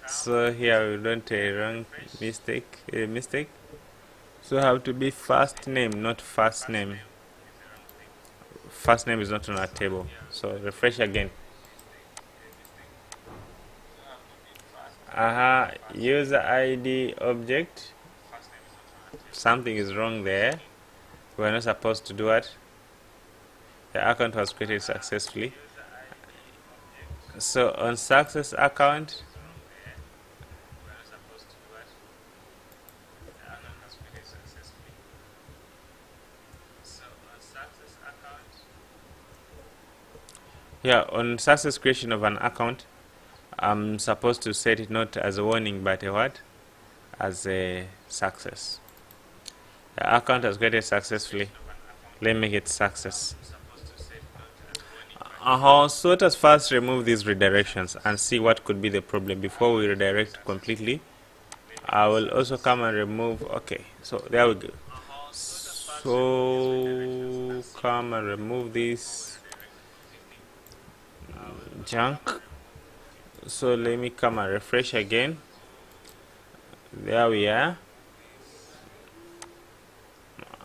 So here we don't wrong mistake. So have to be first name, not first name. First name is not on our table. So refresh again. User ID object. Something is wrong there. We're not supposed to do it. The account was created successfully. So on success account, on success creation of an account, I'm supposed to set it not as a warning but a what? As a success. The account has created successfully. Let me make it success. So let us first remove these redirections and see what could be the problem before we redirect completely. I will also come and remove. Okay, so there we go. So come and remove this junk. So let me come and refresh again. There we are.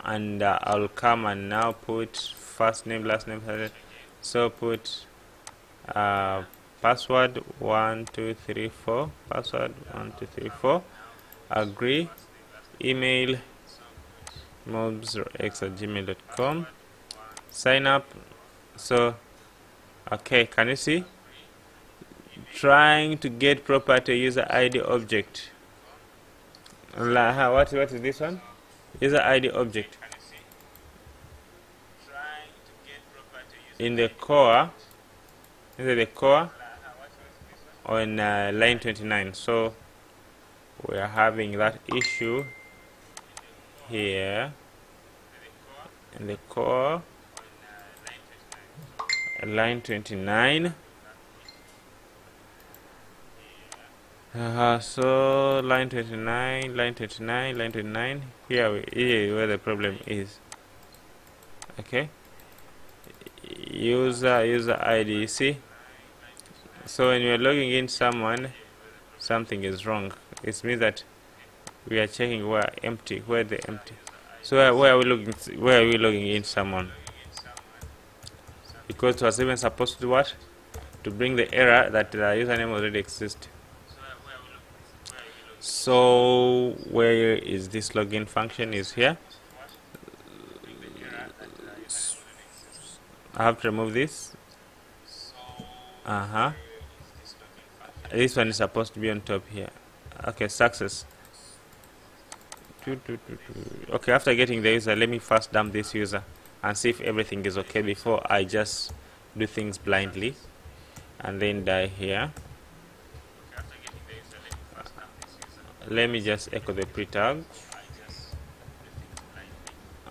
And I'll come and now put first name, last name. So put password 1234. Password 1234. Agree. Email mobs0x@gmail.com. Sign up. So okay, can you see? Trying to get property user ID object. What is this one? User ID object. In the core, on line 29. So we are having that issue here in the core, line 29. So line 29. Here where the problem is. Okay. User ID. You see. So when you are logging in someone, something is wrong. It means that we are checking where the empty. So where are we logging in someone? Because it was even supposed to do what? To bring the error that the username already exists. So where is this login function? Is here. I have to remove this. This one is supposed to be on top here. Okay, success. Okay, after getting the user, let me first dump this user and see if everything is okay before I just do things blindly and then die here. let me just echo the pre tag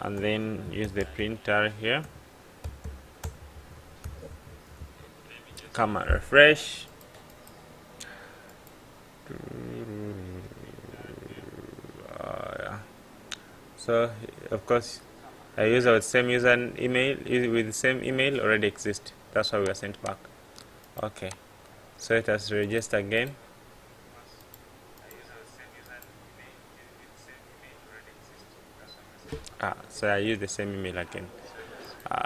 and then use the printer here. Come and refresh. Yeah. So of course a user with same user email with the same email already exists. That's why we are sent back. Okay, so let us register again. So I use the same email again.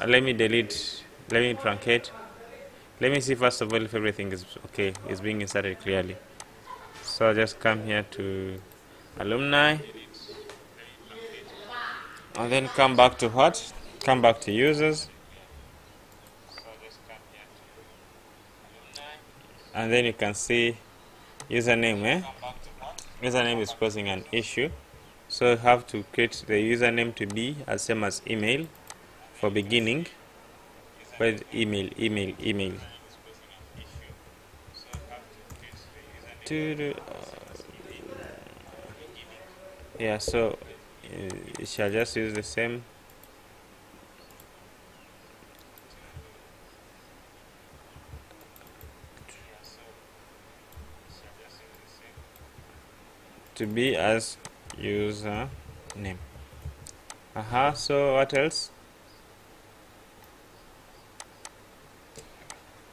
Let me delete, let me truncate. Let me see first of all if everything is okay, is being inserted clearly. So I'll just come here to alumni and then come back to what? Come back to users. And then you can see username, username is causing an issue. So you have to create the username to be as same as email for beginning. But email. Yeah, so you shall just use the same. To be as user name. So what else?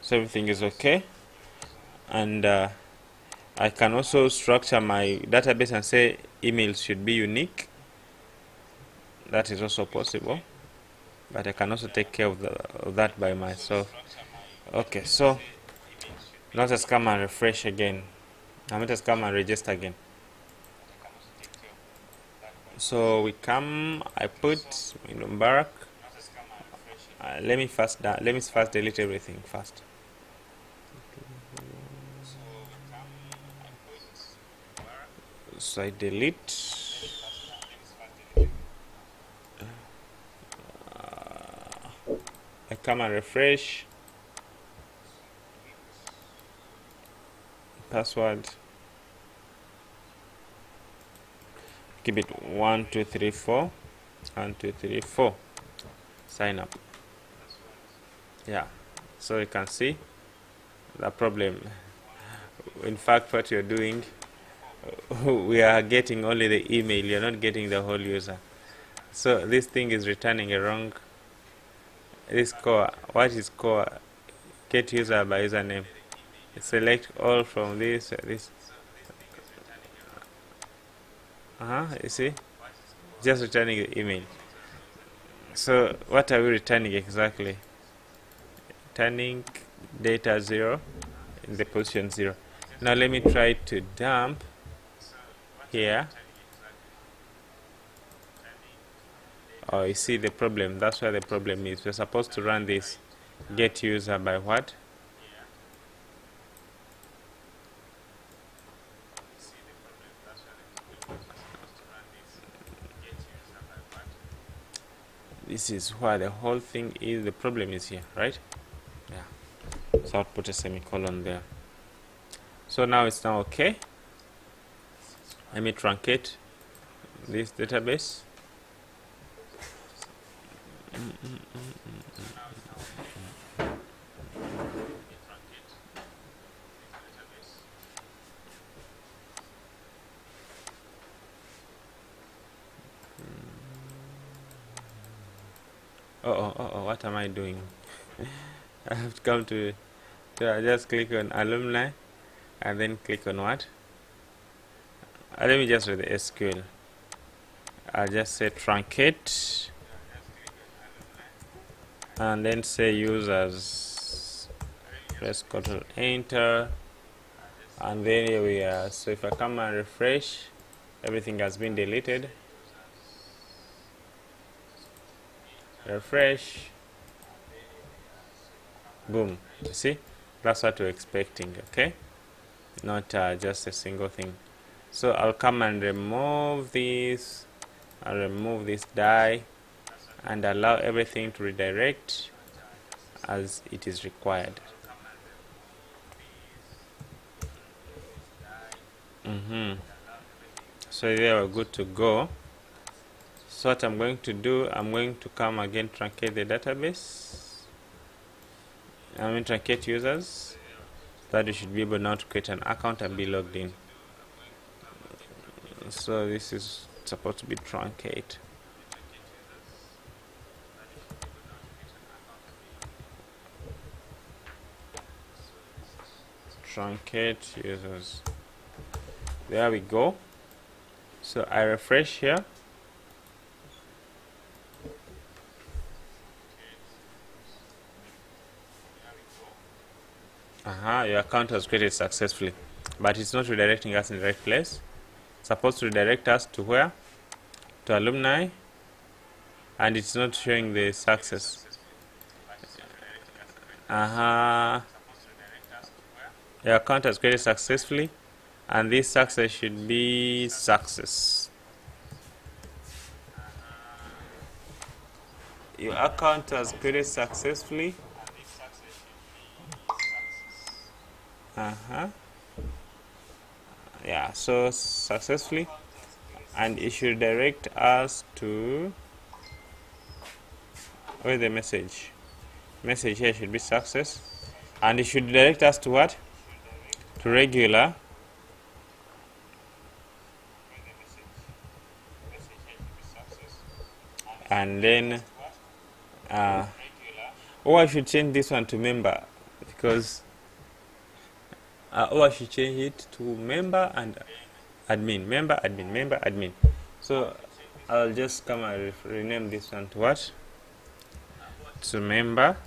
So everything is okay, and I can also structure my database and say emails should be unique. That is also possible, but I can also take care of that by myself. Okay, so let us come and refresh again. Now let us come and register again. So we come, I put Mubarak. Let me first delete everything first. So I delete. I come and refresh. Password. Keep it 1234. 1234. Sign up. Yeah. So you can see the problem. In fact, what you're doing, we are getting only the email. You're not getting the whole user. So this thing is returning a wrong. This core. What is core? Get user by username. Select all from this. You see, just returning the email. So what are we returning exactly? Returning data 0 in the position 0. Now let me try to dump here. Oh, you see the problem. That's where the problem is. We're supposed to run this get user by what? This is where the whole thing is. The problem is here, right? Yeah. So I'll put a semicolon there. So now it's now okay. Let me truncate this database. What am I doing? I have to come to I just click on alumni and then click on what? Let me just read the SQL. I'll just say truncate and then say users. Press Ctrl Enter, and then here we are. So if I come and refresh, everything has been deleted. Refresh. Boom. You see, that's what we're expecting. Okay, not just a single thing. So I'll come and remove this. I'll remove this die and allow everything to redirect as it is required. So there we're good to go. So what I'm going to do, I'm going to come again, truncate the database. I'm going to truncate users, that you should be able now to create an account and be logged in. So this is supposed to be truncate. Truncate users. There we go. So I refresh here. Your account was created successfully, but it's not redirecting us in the right place. It's supposed to redirect us to where? To alumni, and it's not showing the success. Your account has created successfully, and this success should be success. Your account has created successfully. Yeah, so successfully, and it should direct us to where the message here should be success, and it should direct us to what? To regular. And then I should change this one to member, because I should change it to member and admin. Member, admin, member, admin. So I'll just come and rename this one to what? To member.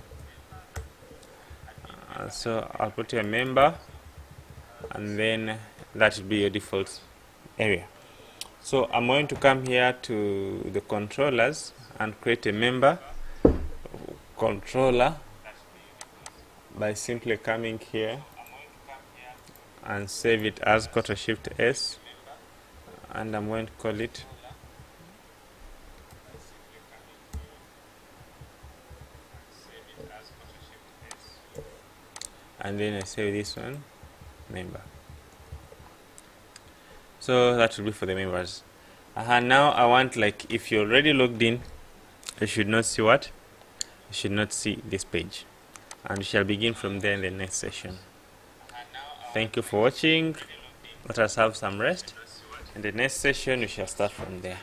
So I'll put a member, and then that should be your default area. So I'm going to come here to the controllers and create a member controller by simply coming here and save it as Ctrl+Shift+S, and I'm going to call it and then I save this one member. So that will be for the members. Now I want, like, if you're already logged in, you should not see what? You should not see this page, and we shall begin from there in the next session. Thank you for watching. Let us have some rest. In the next session we shall start from there.